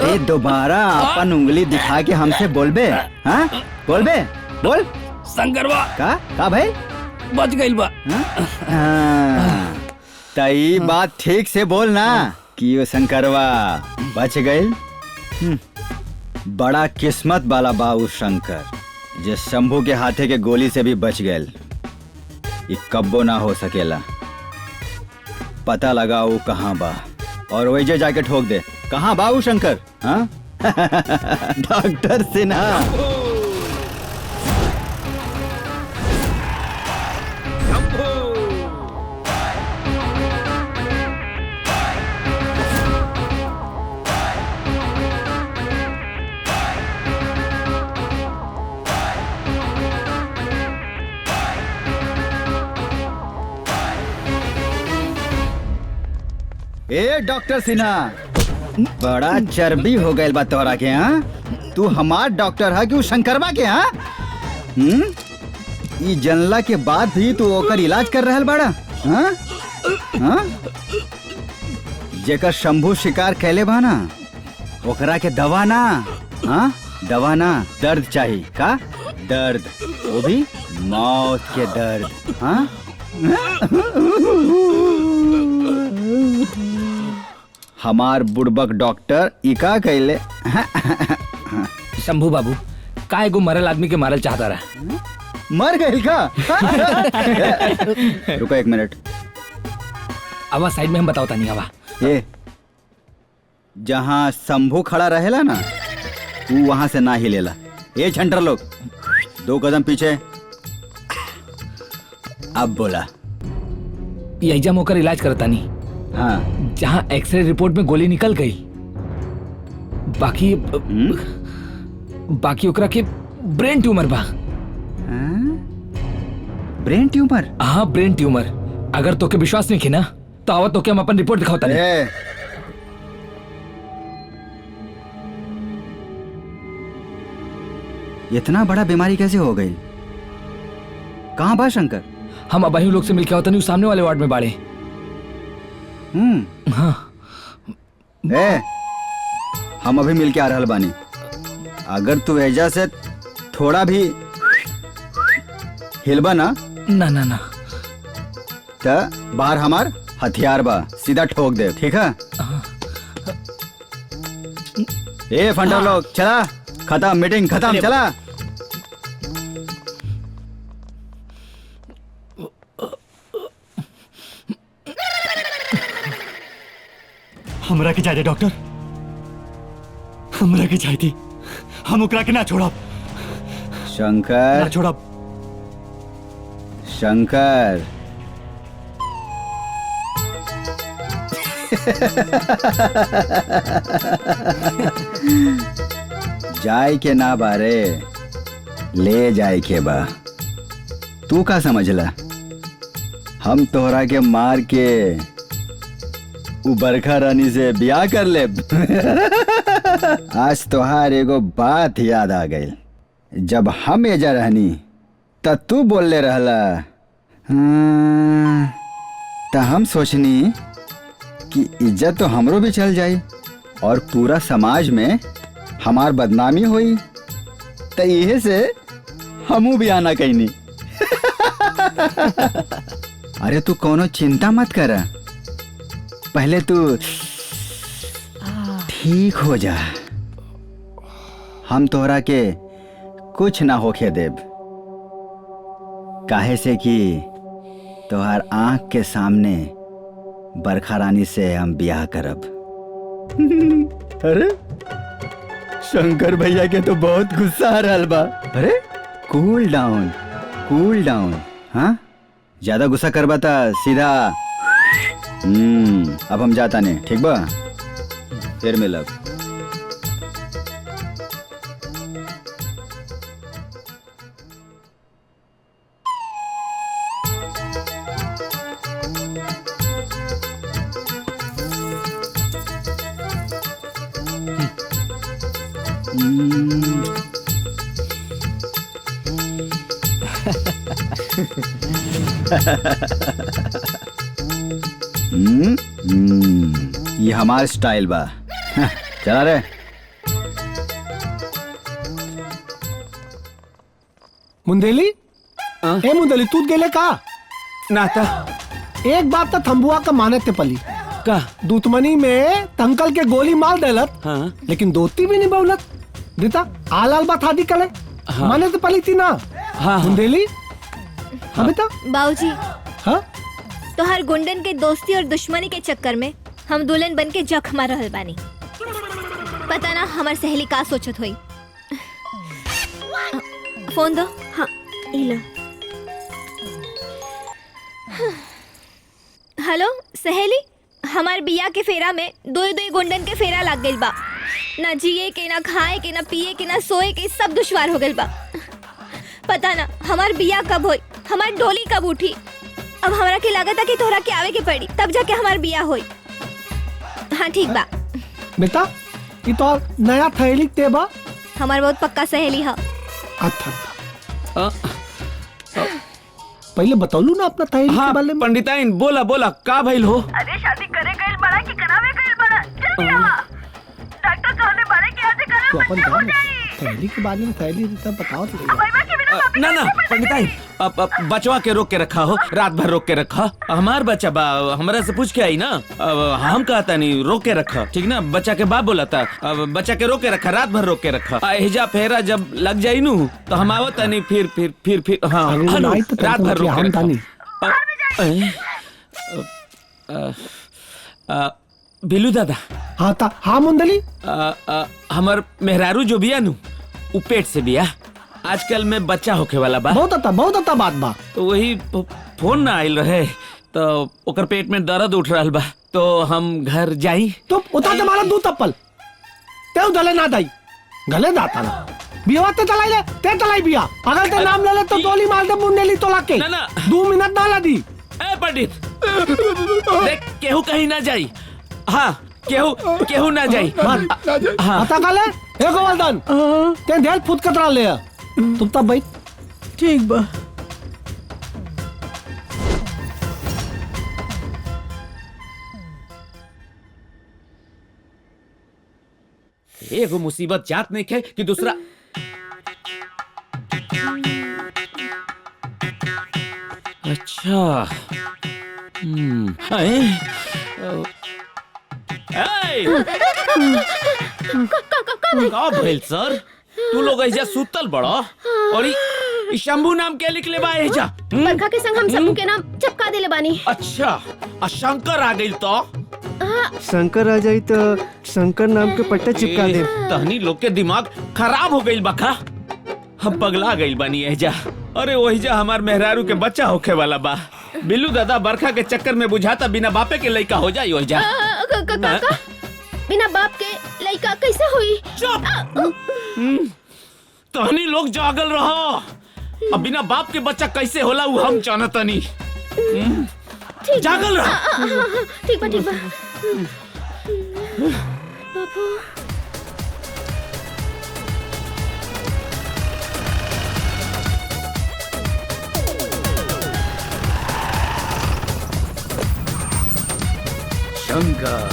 ए दोबारा अपन उंगली दिखा के हमसे बोलबे? हाँ बोलबे? बोल। शंकरबा का भाई बच गइल बा। तई बात ठीक से बोल ना कि वो शंकरवा बच गइल। बड़ा किस्मत वाला बा उ शंकर जे शंभू के हाथे के गोली से भी बच गइल। ये कब्बो ना हो सकेला। पता लगा वो कहाँ बा और वही जाके ठोक दे। कहाँ बा वो शंकर? हाँ डॉक्टर सिन्हा। ए डॉक्टर सिन्हा, बड़ा चर्बी हो गए बा तोरा के। हाँ तू हमार डॉक्टर है कि उ शंकरबा के? हाँ ई जनला के बाद भी तू ओकर इलाज कर रहल बड़ा? हाँ हाँ जेकर शंभू शिकार कैले बा ना ओकरा के दवा ना, हाँ दवा ना दर्द चाहिए। का दर्द? वो भी मौत के दर्द। हाँ हमार बुड़बक डॉक्टर इका कैले। शंभू बाबू का एगो मरल आदमी के मारल चाहता रहा। मर गए का? रुको एक मिनट। आवा साइड में हम बताओ तानी। आवा ये जहाँ शंभू खड़ा रहेला ना तू वहां से ना हिलेला। ये छंटर लोग 2 कदम पीछे। अब बोला। यही जम होकर इलाज करता नहीं। हाँ जहाँ एक्सरे रिपोर्ट में गोली निकल गई, बाकी ओकरा के ब्रेन ट्यूमर बा। Brain tumour? हाँ ब्रेन ट्यूमर। अगर तोके विश्वास नहीं की ना तो आवत तोके हम अपन रिपोर्ट दिखाओ तानी। इतना बड़ा बीमारी कैसे हो गई? कहाँ बा शंकर? हम अबाही लोग से मिलके होता नहीं, सामने वाले वार्ड में बाड़े। हाँ ए हम अभी मिलके आ रहल बानी। अगर तू एजा से थोड़ा भी हिलबा ना ना ना ना त बाहर हमार हथियार बा, सीधा ठोक दे। ठीक है? ए फंडर लोग चला, खत्म मीटिंग खत्म। चला हमरा के चाहिए डॉक्टर, हमरा के चाहिए। हम ओकरा के ना छोड़ब शंकर, ना छोड़ब शंकर। जाय के ना बारे ले जाय के बा। तू का समझला हम तोहरा के मार के उ बरखा रानी से ब्याह कर ले? आज तोहार एगो बात याद आ गई। जब हम एजा रहनी त तू बोलले रहला। त हम सोचनी कि इज्जत तो हमरो भी चल जाई और पूरा समाज में हमार बदनामी हुई। त इहे से हमू भी आना कहनी। अरे तू कोनो चिंता मत कर, पहले तू ठीक हो जा। हम तोहरा के कुछ ना होके देब, काहे से कि तोहार आंख के सामने बरखा रानी से हम ब्याह करब। अरे शंकर भैया के तो बहुत गुस्सा आ रहा बा। अरे कूल डाउन। हाँ ज्यादा गुस्सा करबा ता सीधा। अब हम जाता नहीं, ठीक बा? फिर मिलब। ये हमारा स्टाइल बा। चला रे। मुंदेली ए मुंदेली तू गेले का नाता एक बात तो थम्बुआ का माने ते पली का दूतमनी में तंकल के गोली मार देलत। हाँ? लेकिन दोती भी नहीं बहुलत देता आलाल बात हादी कले। हाँ? माने तो पली थी ना। हाँ। मुंदेली हाँ बेटा। बाबूजी हाँ तो हर गुंडन के दोस्ती और दुश्मनी के चक्कर में हम दुल्हन बन के जख मार रहल बानी। पता ना हमार सहेली का सोचत होई। फोन दो। हाँ इला। हेलो सहेली, हमार बिया के फेरा में दो गुंडन के फेरा लग गइल बा। ना जिए के, ना खाए के, ना पिए के, ना सोए के, सब दुश्वार हो गइल बा। पता ना हमार बिया कब होई, हमार डोली कब उठी। अब हमरा के लागत कि तोहरा के आवे के पड़ी तब जाके हमार बिया होई। हाँ ठीक बा बेटा। ये तो नया थैली ते बा। हमार बहुत पक्का सहेली है। अच्छा पहले बतौलू ना अपना थैली के बारे में। पंडिताइन बोला बोला का भइल हो? अरे शादी करे गइल बड़ा कि करावे गइल बड़ा? जल्दी आवा। डॉक्टर कहले बारे कि आज तो करा अपन जान थैली के बारे में थैली सब बताओ तो। ना ना पंडिताइन बचवा के रोक के रखा हो, रात भर रोक के रखा। हमार बच्चा बा, हमरा से पूछ के आई ना। हम कहता नहीं रोक के रखा, ठीक ना? बच्चा के बाप बोला था बच्चा के रोक के रखा, रात भर रोक के रखा। हिजा फेरा जब लग जाई नू तो हम आवत नहीं फिर हाँ रात भर रोक के रखा। बिलू दादा। हाँ ता हाँ मुंदली। हमार मेहरारू जो बिया नू उ पेट से बिया। आजकल में बच्चा होके वाला बा। बहुत अच्छा बात बा। तो वही फोन ना आइल रहे तो ओकर पेट में दर्द उठ रहल बा, तो हम घर जाई। तो उतार के मारा 2 तप्पल ते गले ना दाई गले दाता ना बिया ते चलाई ले ते चलाई बिया। अगर ते नाम ले ले तो गोली मार दे मुंडेली तोला के। 2 मिनट ना ला दी। ए पंडित देख केहू कहीं ना जाई। हाँ केहू ना जाई। हाँ पता गले ए गोवर्धन ते ढेल फुट कतरा ले तुम तब भाई। ठीक बा। एगो मुसीबत जात नहीं खे कि दूसरा। अच्छा का भइल सर? तू लोग ऐजा सुतल बड़ा और ई शंभू नाम के लिख ले बा ऐजा। बरखा के संग हम सबू के नाम चिपका देले बानी। अच्छा शंकर आ गइल तो? शंकर आ जाई तो शंकर नाम के पट्टा चिपका दे। तहनी लोग के दिमाग खराब हो गइल बका। हम पगला गइल बानी ऐजा। अरे वहीजा हमार मेहरारू के बच्चा होखे वाला बा। बिल्लू दादा बरखा के चक्कर में बुझाता बिना बापे के लइका हो जाई वहीजा। बिना बाप के लइका कैसे हुई? तहनी लोग जागल रहो। अब बिना बाप के बच्चा कैसे होला वो हम जानतनी। जागल रहो। ठीक बा। बाबू शंकर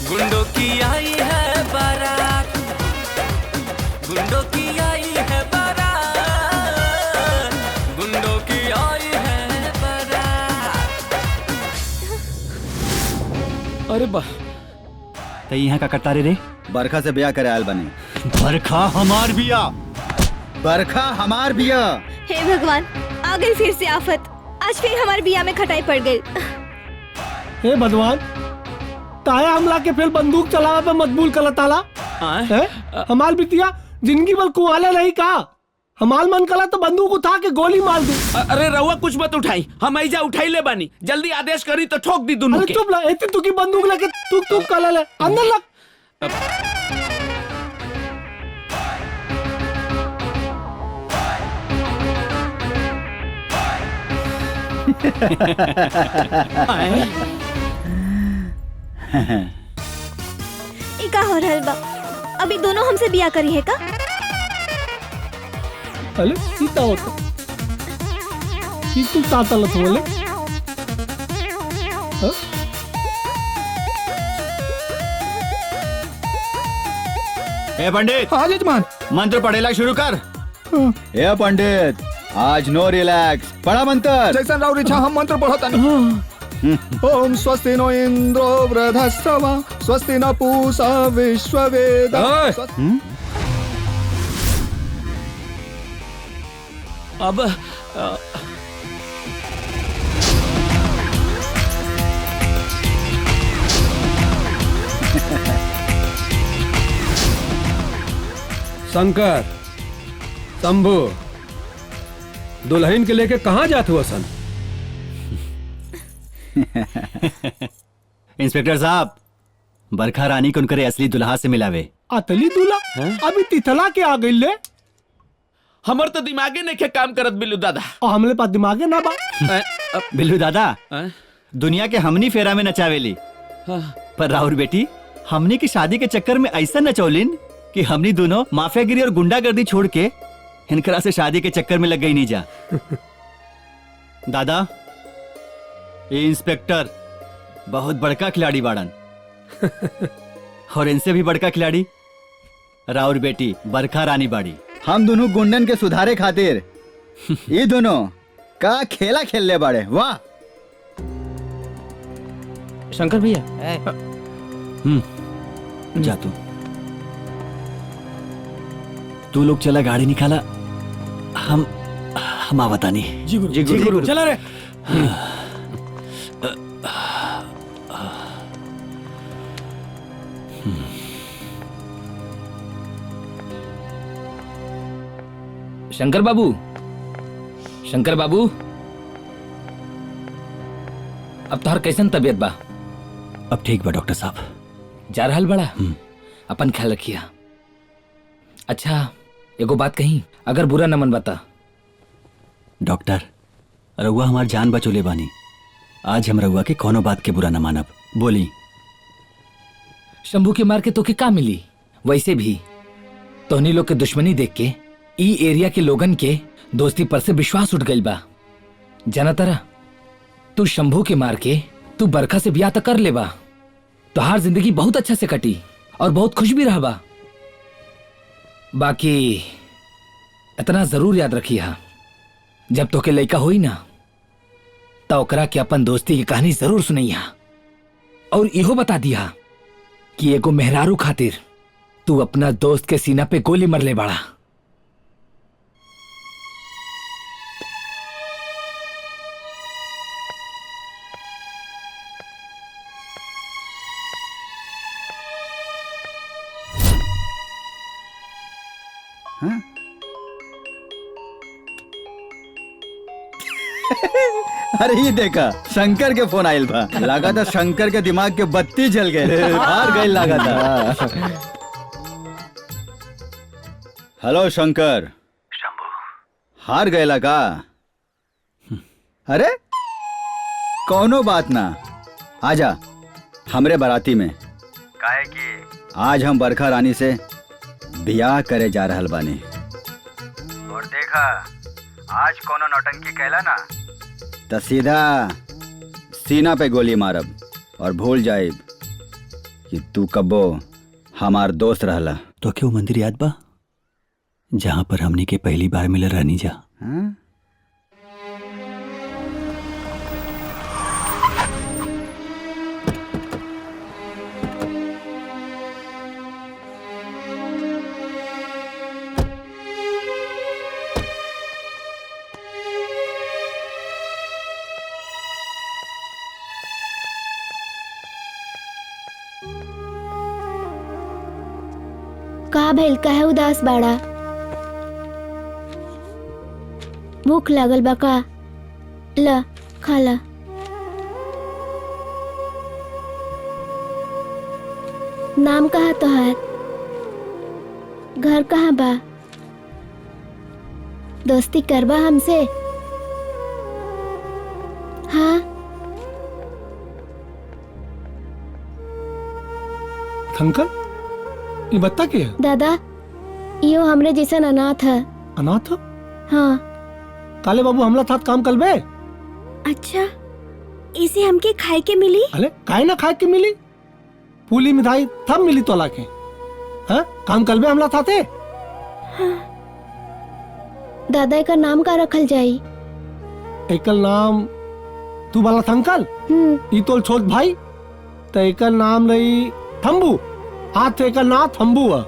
गुंडों की आई है बारात, गुंडों की आई है बारात, गुंडों की आई है बारात। अरे बा तो यहाँ का करता रे? बरखा से ब्याह करे आयल बने। बरखा हमार बिया। बरखा हमार बिया। हे भगवान आ गई फिर से आफत। आज फिर हमारे बिया में खटाई पड़ गई। हे भगवान ताया हमला के फिर बंदूक चलावा पे मजबूर कर ताला हमाल बिटिया जिंदगी भर कुआला नहीं कहा हमाल मन कला तो बंदूक उठा के गोली मार दी। अरे रहुआ कुछ मत उठाई, हम ऐजा उठाई ले बानी, जल्दी आदेश करी तो ठोक दी दोनों के। चुप ला, ऐसे तू की बंदूक लेके तू कला ले अंदर लग। ई का हो रहल बा? अभी दोनों हमसे बिया करी है का? अरे सीता होता ये तू ताता लत बोले ए पंडित। हाँ जजमान। मंत्र पढ़ेला शुरू कर। ए पंडित आज नो रिलैक्स, पढ़ा मंत्र। जैसा राउर इच्छा हम मंत्र पढ़ता नहीं। ओम स्वस्ति नो इंद्रो वृद्धस्तवा स्वस्ति न पूषा विश्ववेद। अब शंकर शंभू दुल्हन के लेके कहाँ जात हुआ सन? इंस्पेक्टर साहब बरखा रानी को उनकरे असली दुल्हा से मिलावे। अतली दूल्हा अभी तिथला के आ गई ले। हमर तो दिमागे नहीं काम करत बिल्लू दादा। और हमले पास दिमागे ना बा। बिल्लू दादा दुनिया के हमनी फेरा में नचावेली, पर राहुल बेटी हमनी की शादी के चक्कर में ऐसा नचौलिन कि हमनी दोनों माफियागिरी और गुंडागर्दी छोड़ के इनकरा से शादी के चक्कर में लग गई नहीं जा। दादा ये इंस्पेक्टर बहुत बड़का खिलाड़ी बाड़न और इनसे भी बड़का खिलाड़ी राउर बेटी बरखा रानी बाड़ी। हम दोनों गुंडन के सुधारे खातिर ये दोनों का खेला खेल ले बाड़े। वाह शंकर भैया। जा तू लोग चला गाड़ी निकाला, हम आवता नहीं। जी गुरु चला रे। शंकर बाबू, शंकर बाबू अब तोहर कैसन तबीयत बा? अब ठीक बा डॉक्टर साहब। जा रहल बड़ा? अपन ख्याल रखिया। अच्छा एगो बात कही, अगर बुरा न मन बता। डॉक्टर रउआ हमार जान बचोले बानी, आज हम रउआ के कोनो बात के बुरा न मानब। बोली। शंभू के मार के तोके का मिली? वैसे भी तोहनी लोग के दुश्मनी देख के ई एरिया के लोगन के दोस्ती पर से विश्वास उठ गइल बा। जाना तारा तू शंभू के मार के तू बरखा से ब्याह तक कर ले बा, तोहार जिंदगी बहुत अच्छा से कटी और बहुत खुश भी रहा बा। बाकी इतना जरूर याद रखिया, जब तोके लइका होई ना तो ओकरा के अपन दोस्ती की कहानी जरूर सुनैया और इहो बता दिया कि एगो मेहरारू खातिर तू अपना दोस्त के सीना पे गोली मरले बाड़ा। अरे ये देखा शंकर के फोन आयल बा। लगा था शंकर के दिमाग के बत्ती जल गए, हार गए लगा था। हेलो शंकर। शंभू हार गए लगा? अरे कौनो बात ना, आजा हमरे बाराती में। काहे कि आज हम बरखा रानी से ब्याह करे जा रहल बानी। और देखा आज कोनो नौटंकी कैला ना तो सीधा सीना पे गोली मारब और भूल जाइब कि तू कब्बो हमार दोस्त रहला। तो क्यों मंदिर याद बा जहां पर हमने के पहली बार मिले रहनी जा? का भइल काहे उदास बाड़ा? भूख लागल बा का? ला खा ला। नाम कहा तोहार? घर कहाँ बा? दोस्ती करबा हमसे? हाँ। अंकल ये बत्ता क्या है? दादा यो हमरे जैसन अनाथ है। अनाथ? हाँ। काले बाबू हमला था काम कल बे। अच्छा इसे हमके खाए के मिली? अरे काहे ना खाए के मिली, पूली मिठाई तब मिली तोला के। हाँ काम कल बे हमला था थे। हाँ। दादा का नाम का रखल जाई? एकल नाम तू वाला था अंकल? ई तोल छोट भाई तो एकल नाम रही थम्बू। हाथ एक ना थम्बू है।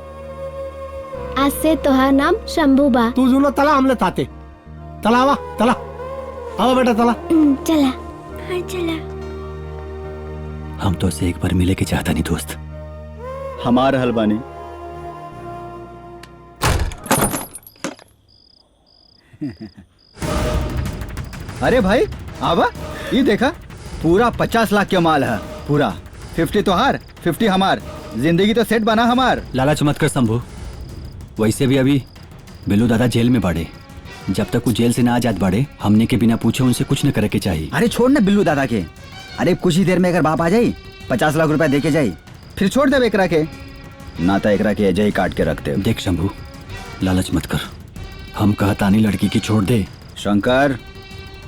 आज से तोहार नाम शंभू बा। तू जुनो तला हमले थाते। तला आवा तला आवा बेटा तला। चला। हाँ चला। हम तो से एक बार मिले के चाहता नहीं दोस्त। हमार हलवानी अरे भाई आवा ये देखा पूरा 50 लाख के माल है। पूरा 50 तो हार 50 हमार। जिंदगी तो सेट बना हमार। लालच मत कर शंभू। वैसे भी अभी बिल्लू दादा जेल में बाड़े। जब तक वो जेल से ना आजाद बाड़े हमने के बिना पूछे उनसे कुछ न करे के चाहिए। अरे छोड़ ना बिल्लू दादा के। अरे कुछ ही देर में अगर बाप आ जाई 50 लाख रुपए दे के जाई फिर छोड़ दे एकरा के। ना तो एकरा के अजय काट के रखते। देख शंभू लालच मत कर। हम कहतानी लड़की की छोड़ दे। शंकर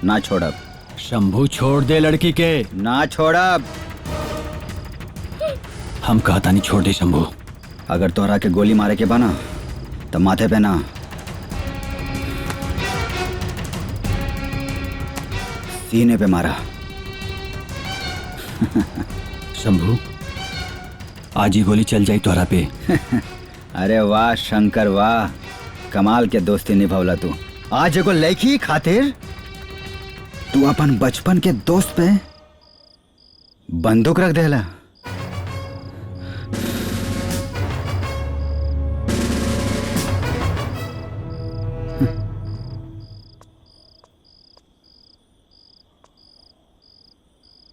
ना छोड़ब। शंभू छोड़ दे लड़की के। ना छोड़ब। हम कहतानी छोड़ दे शंभू। अगर तोहरा के गोली मारे के बना तो माथे पे ना सीने पे मारा। शंभू आज ही गोली चल जाई तोहरा पे। अरे वाह शंकर वाह, कमाल के दोस्ती निभावला तू। आज एगो लड़की खातिर तू अपन बचपन के दोस्त पे बंदूक रख देला।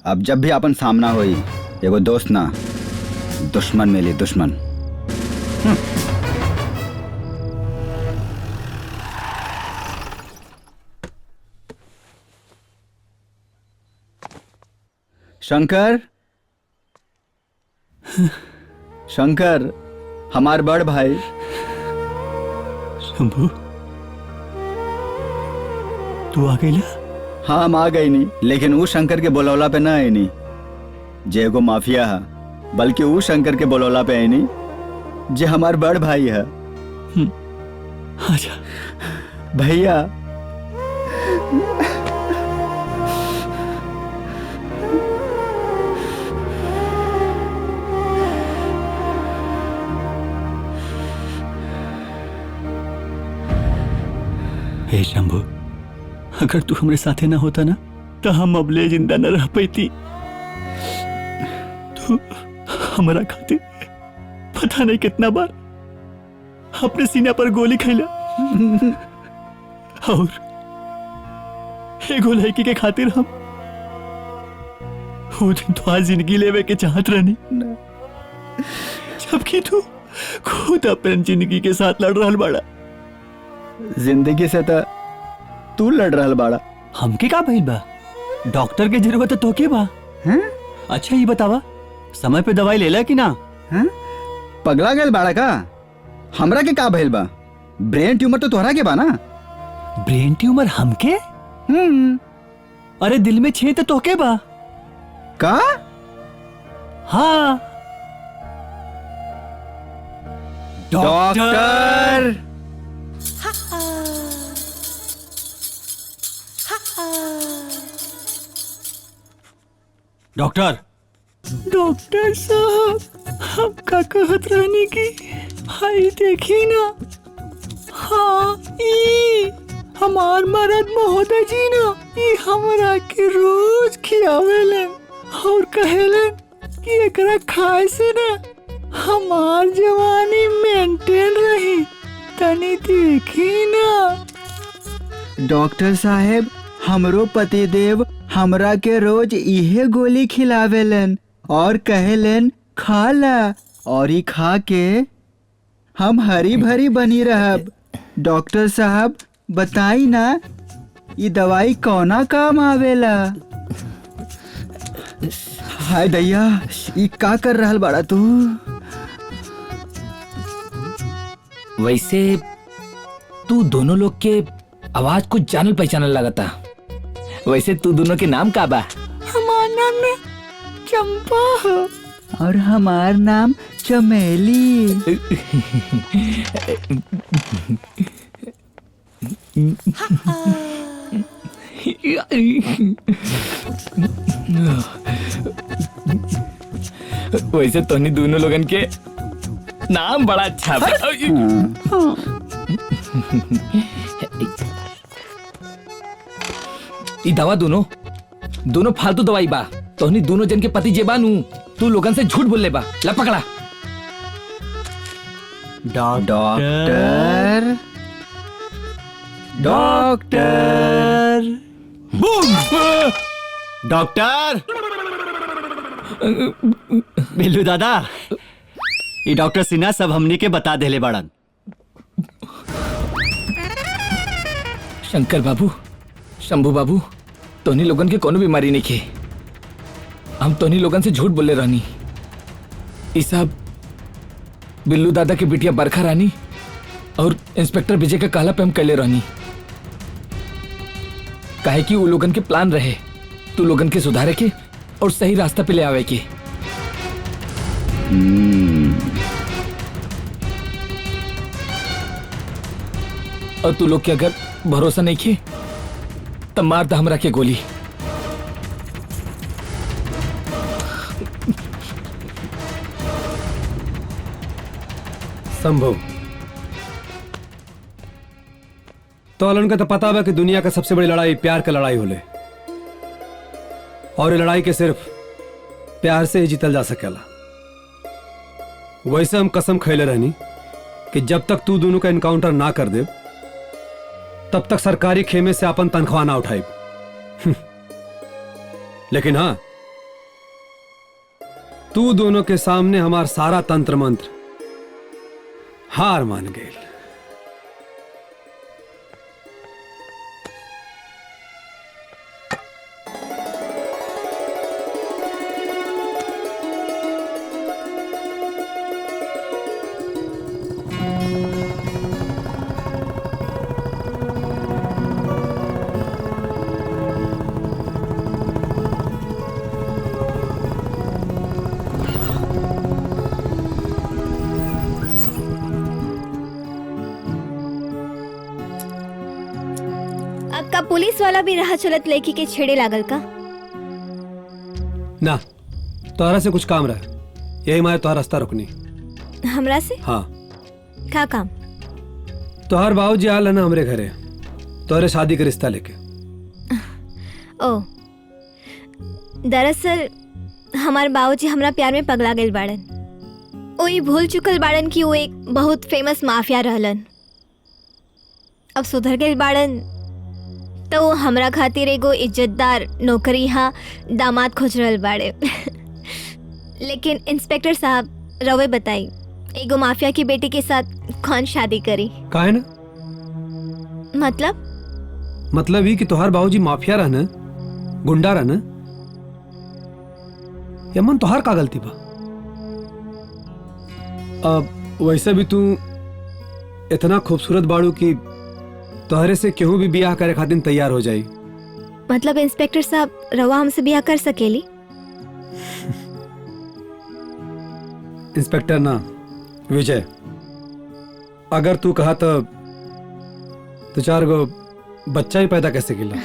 अब जब भी अपन सामना होई एगो दोस्त ना दुश्मन मिली दुश्मन। शंकर शंकर हमार बड़ भाई। शंभू तू आ गई? हाँ हम आ गई नहीं, लेकिन वो शंकर के बोलौला पे ना आई नहीं जे एगो माफिया है, बल्कि वो शंकर के बोलौला पे आई नहीं जे हमार बड़ भाई है। आजा भैया। हे शंभू अगर तू हमरे साथे ना होता ना तो हम अबले जिंदा न रह पाती। तू हमारा खातिर पता नहीं कितना बार अपने सीना पर गोली खैला और एगो लड़की के खातिर हम वो दिन तो आज जिंदगी लेवे के चाहत रहनी, जबकि तू खुद अपनी जिंदगी के साथ लड़ रहा बाड़ा। जिंदगी से तो तू लड़ रहा बाड़ा। हमके का भइल बा? डॉक्टर के जरूरत तो के बा। अच्छा ये बतावा समय पे दवाई लेला कि ना? पगला गल बाड़ा का? हमरा के का भइल बा? ब्रेन ट्यूमर तो तोहरा के बा ना? ब्रेन ट्यूमर हमके? अरे दिल में छेद तो तोके बा का? हाँ डॉक्टर। डॉक्टर डॉक्टर साहब हम का कहत रहने की हाई देखी ना। हाँ ई हमार मरद महोदय जी ना ई हमरा के रोज खियावेलन और कहेलन कि एकरा खाए से ना हमार जवानी मेंटेन रही, तनी देखी ना। डॉक्टर साहेब, हमरो पतिदेव हमरा के रोज इहे गोली खिलावेलन और कहेलन खा ला, और ई खा के हम हरी भरी बनी रहब। डॉक्टर साहब बताई ना, ये दवाई कौना काम आवेला? हाय दैया, ई का कर रहल बाड़ा तू? वैसे तू दोनों लोग के आवाज कुछ जानल पहचानल लगता। वैसे तू दोनों के नाम का बा? हमार नाम में चंपा है और हमार नाम चमेली। वैसे तोनी दोनों लोगन के नाम बड़ा अच्छा बा। ई दवा दोनों फालतू दवाई बा। तोहनी दोनों जन के पति जेबानू, तू लोगन से झूठ बोल ले बा। ला पकड़ा। डॉक्टर डॉक्टर डॉक्टर बिल्लू दादा, ये डॉक्टर सिन्हा सब हमनी के बता देले बड़न। शंकर बाबू, शंभू बाबू, तोनी लोगन के कोनो बीमारी नहीं खे। हम तोनी लोगन से झूठ बोले रहनी। ई सब बिल्लू दादा के बिटिया बरखा रानी और इंस्पेक्टर विजय का काला पे हम कैले रहनी। काहे कि वो लोगन के प्लान रहे तू लोगन के सुधारे के और सही रास्ता पे ले आवे के। और तू लोग के अगर भरोसा नहीं खे तब मार दा हमरा के गोली। संभव तो उनका तो पता बा कि दुनिया का सबसे बड़ी लड़ाई प्यार का लड़ाई होले, और ये लड़ाई के सिर्फ प्यार से ही जीतल जा सकेला। वैसे हम कसम खैले रहनी कि जब तक तू दोनों का इनकाउंटर ना कर दे तब तक सरकारी खेमे से अपन तनख्वाह ना उठाई। लेकिन हाँ, तू दोनों के सामने हमार सारा तंत्र मंत्र हार मान गए। का पुलिस वाला भी राह चलत लड़की के छेड़े लागल का? ना, तोहरा से कुछ काम रहा, यही मारे तोहरा रास्ता रुकनी। हमरा से? हाँ। का काम? तोहर बाबूजी आल है ना हमरे घरे, तोहरे शादी के रिश्ता लेके। ओ, दरअसल हमार बाबूजी हमरा प्यार में पगला गइल बाड़न। ओ ये भूल चुकल बाड़न कि वो एक बहुत फेमस माफिया रहलन। अब सुधर गइल बाड़न तो वो हमरा खातिर एगो इज्जतदार नौकरी यहाँ दामाद खोज रहल बाड़े। लेकिन इंस्पेक्टर साहब रवे बताई, एगो माफिया की बेटी के साथ कौन शादी करी? काहे ना? मतलब ही कि तोहार बाबूजी माफिया रहना, गुंडा रहना, यमन तोहार का गलती बा? अब वैसे भी तू इतना खूबसूरत बाड़ू कि तोहरे से केहू भी बियाह करे खातिर तैयार हो जाई। मतलब इंस्पेक्टर साहब रवा हमसे बियाह कर सकेली? इंस्पेक्टर ना, विजय, अगर तू कहा तो 4 गो बच्चा ही पैदा कैसे किला।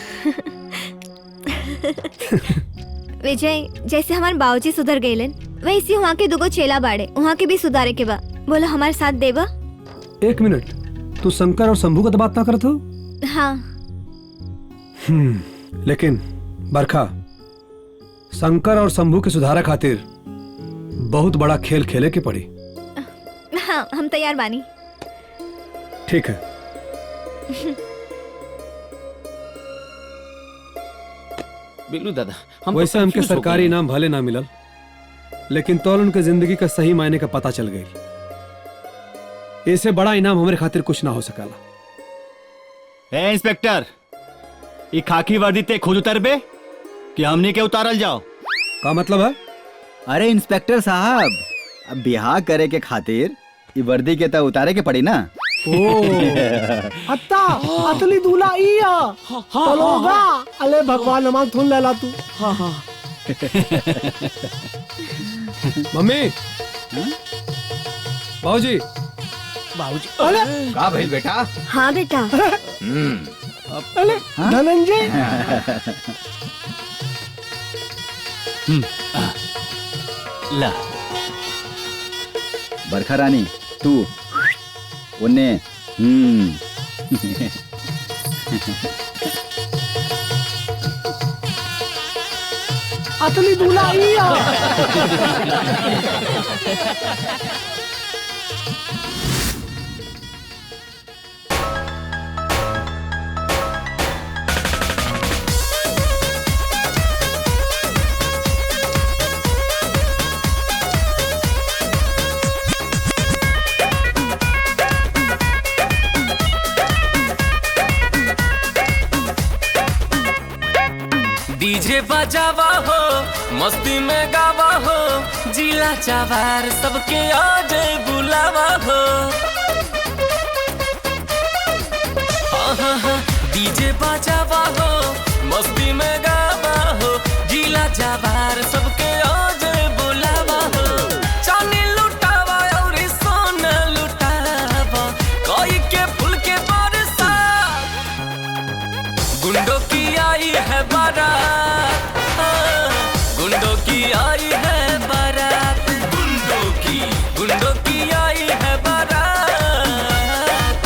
विजय, जैसे हमारे बाबूजी सुधर गएलन वैसे वहाँ के दुगो चेला बाड़े, वहाँ के भी सुधारे के बा। बोला हमारे साथ देबा? 1 मिनट, तू शंकर और शंभू का तो बात ना करत हो? हाँ। लेकिन बरखा, शंकर और शंभू के सुधारा खातिर बहुत बड़ा खेल खेले के पड़ी। हाँ हम तैयार बानी। ठीक है। बिल्लू दादा हम वैसे हमके सरकारी इनाम भले ना मिलल, लेकिन तौल उनके जिंदगी का सही मायने का पता चल गई। इससे बड़ा इनाम हमारे खातिर कुछ ना हो सकाला। ए इंस्पेक्टर, ये खाकी वर्दी ते खुद उतरबे कि हमने के उतारल जाओ? का मतलब है? अरे इंस्पेक्टर साहब, अब बिहार करे के खातिर ये वर्दी के तो उतारे के पड़ी ना। अत्ता अतली दूल्हा इया तलोगा। अले भगवान नमाज थुन लेला तू। मम्मी, बाबूजी, अले का भइल बेटा? हाँ बेटा। अले धनंजय। ला बरखा रानी तू उन्ने अतली दूल्हा इया। डीजे बजावा हो, मस्ती में गावा हो, जिला चावार सबके आज बुलावा हो। डीजे बजावा हो, मस्ती में गावा हो, जिला चावार सबके आज बुलावा हो। चांदी लुटावा और सोना लुटावा, कोई के फूल के बरसात, गुंडों की आई है बारात, गुंडों की आई है बारात, गुंडों की आई है बारात,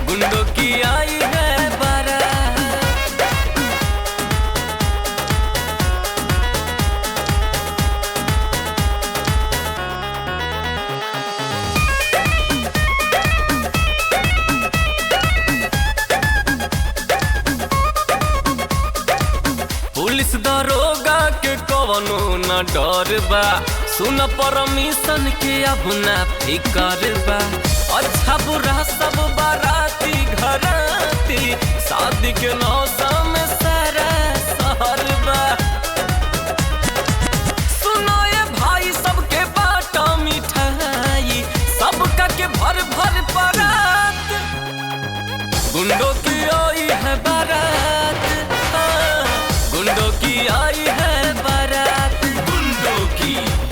गुंडों की आई है बारात। पुलिस दरोगा के कवनो न डर बा, सुन परमिशन के अब ना फिकर बा। अच्छा बुरा सब बाराती घराती, शादी के मौसम में सारा शहर बा। सुनो ये भाई सबके बाटा मिठाई, सबका के भर भर परात, गुंडों की आई है बारात, गुंडों की आई है बारात,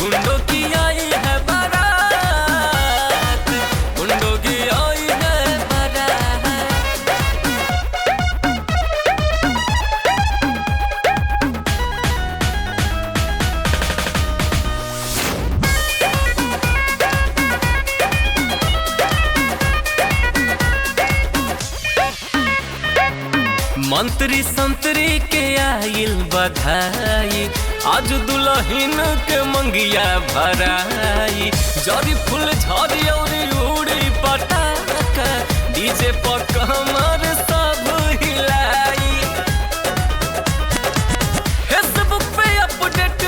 गुंडों की आई है बारात, गुंडों की आई है बारात। मंत्री संतरी के आइल बधाई, आज दुल्हन के मंगिया भराई। जरी फूल झरी और उड़ी पटाखा, डीजे पर कमर सब हिलाई। फेसबुक पे अपडेट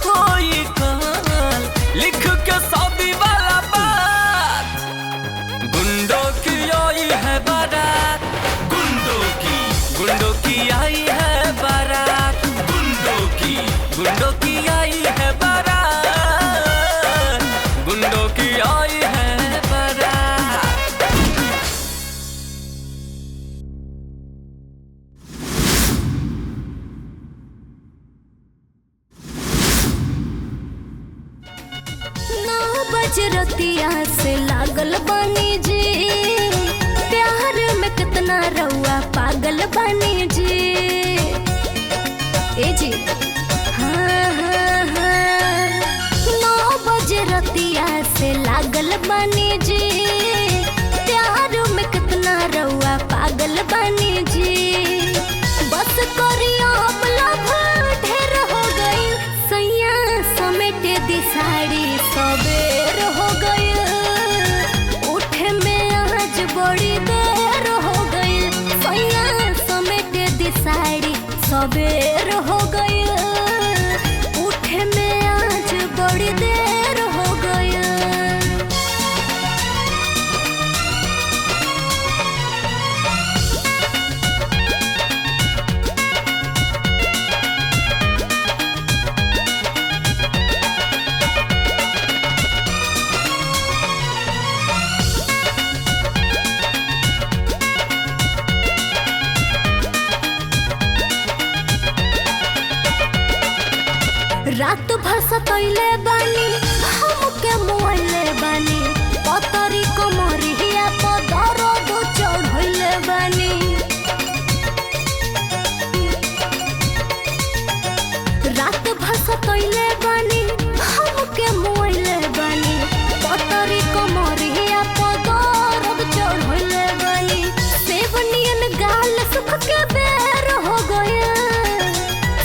होई कॉल, लिख के शादी वाला बात, गुंडों की आई है बारात, गुंडों की आई है बारात, गुंडों की आई है बारात, गुंडों की आई है बारात। नौ बज रतिया से लागल बानी जी, प्यार में कितना रउआ पागल बानी जी। ए जी हाँ हाँ हाँ, 9 बजे रतिया से लागल बानी जी, प्यार में कितना रउआ पागल बानी जी। बस करियो लव ढेर हो गई, सैया समेट दी साड़ी सबेर हो गई। दी साड़ी सवेर हो गई उठे में आज बड़ी देर हो गई। रात भर सतैले बानी हमके मुआइले बानी पतरी कमरिया पर दर्द चढ़ैले बानी। रात भर सतैले बानी हमके मुआइले बानी पतरी कमरिया पर दर्द चढ़ैले बानी। सेवनियन गाल सुख के बेर हो गया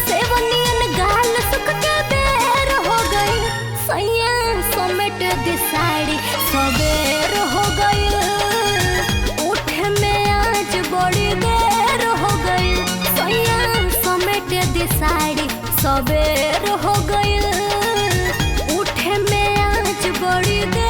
सेवनियन गाल सुख के बेर हो गई। सैया समेट दी साड़ी सवेर हो गई उठे में आज बड़ी देर हो गई। सैया समेट दी साड़ी सवेर हो गई उठे में आज बड़ी देर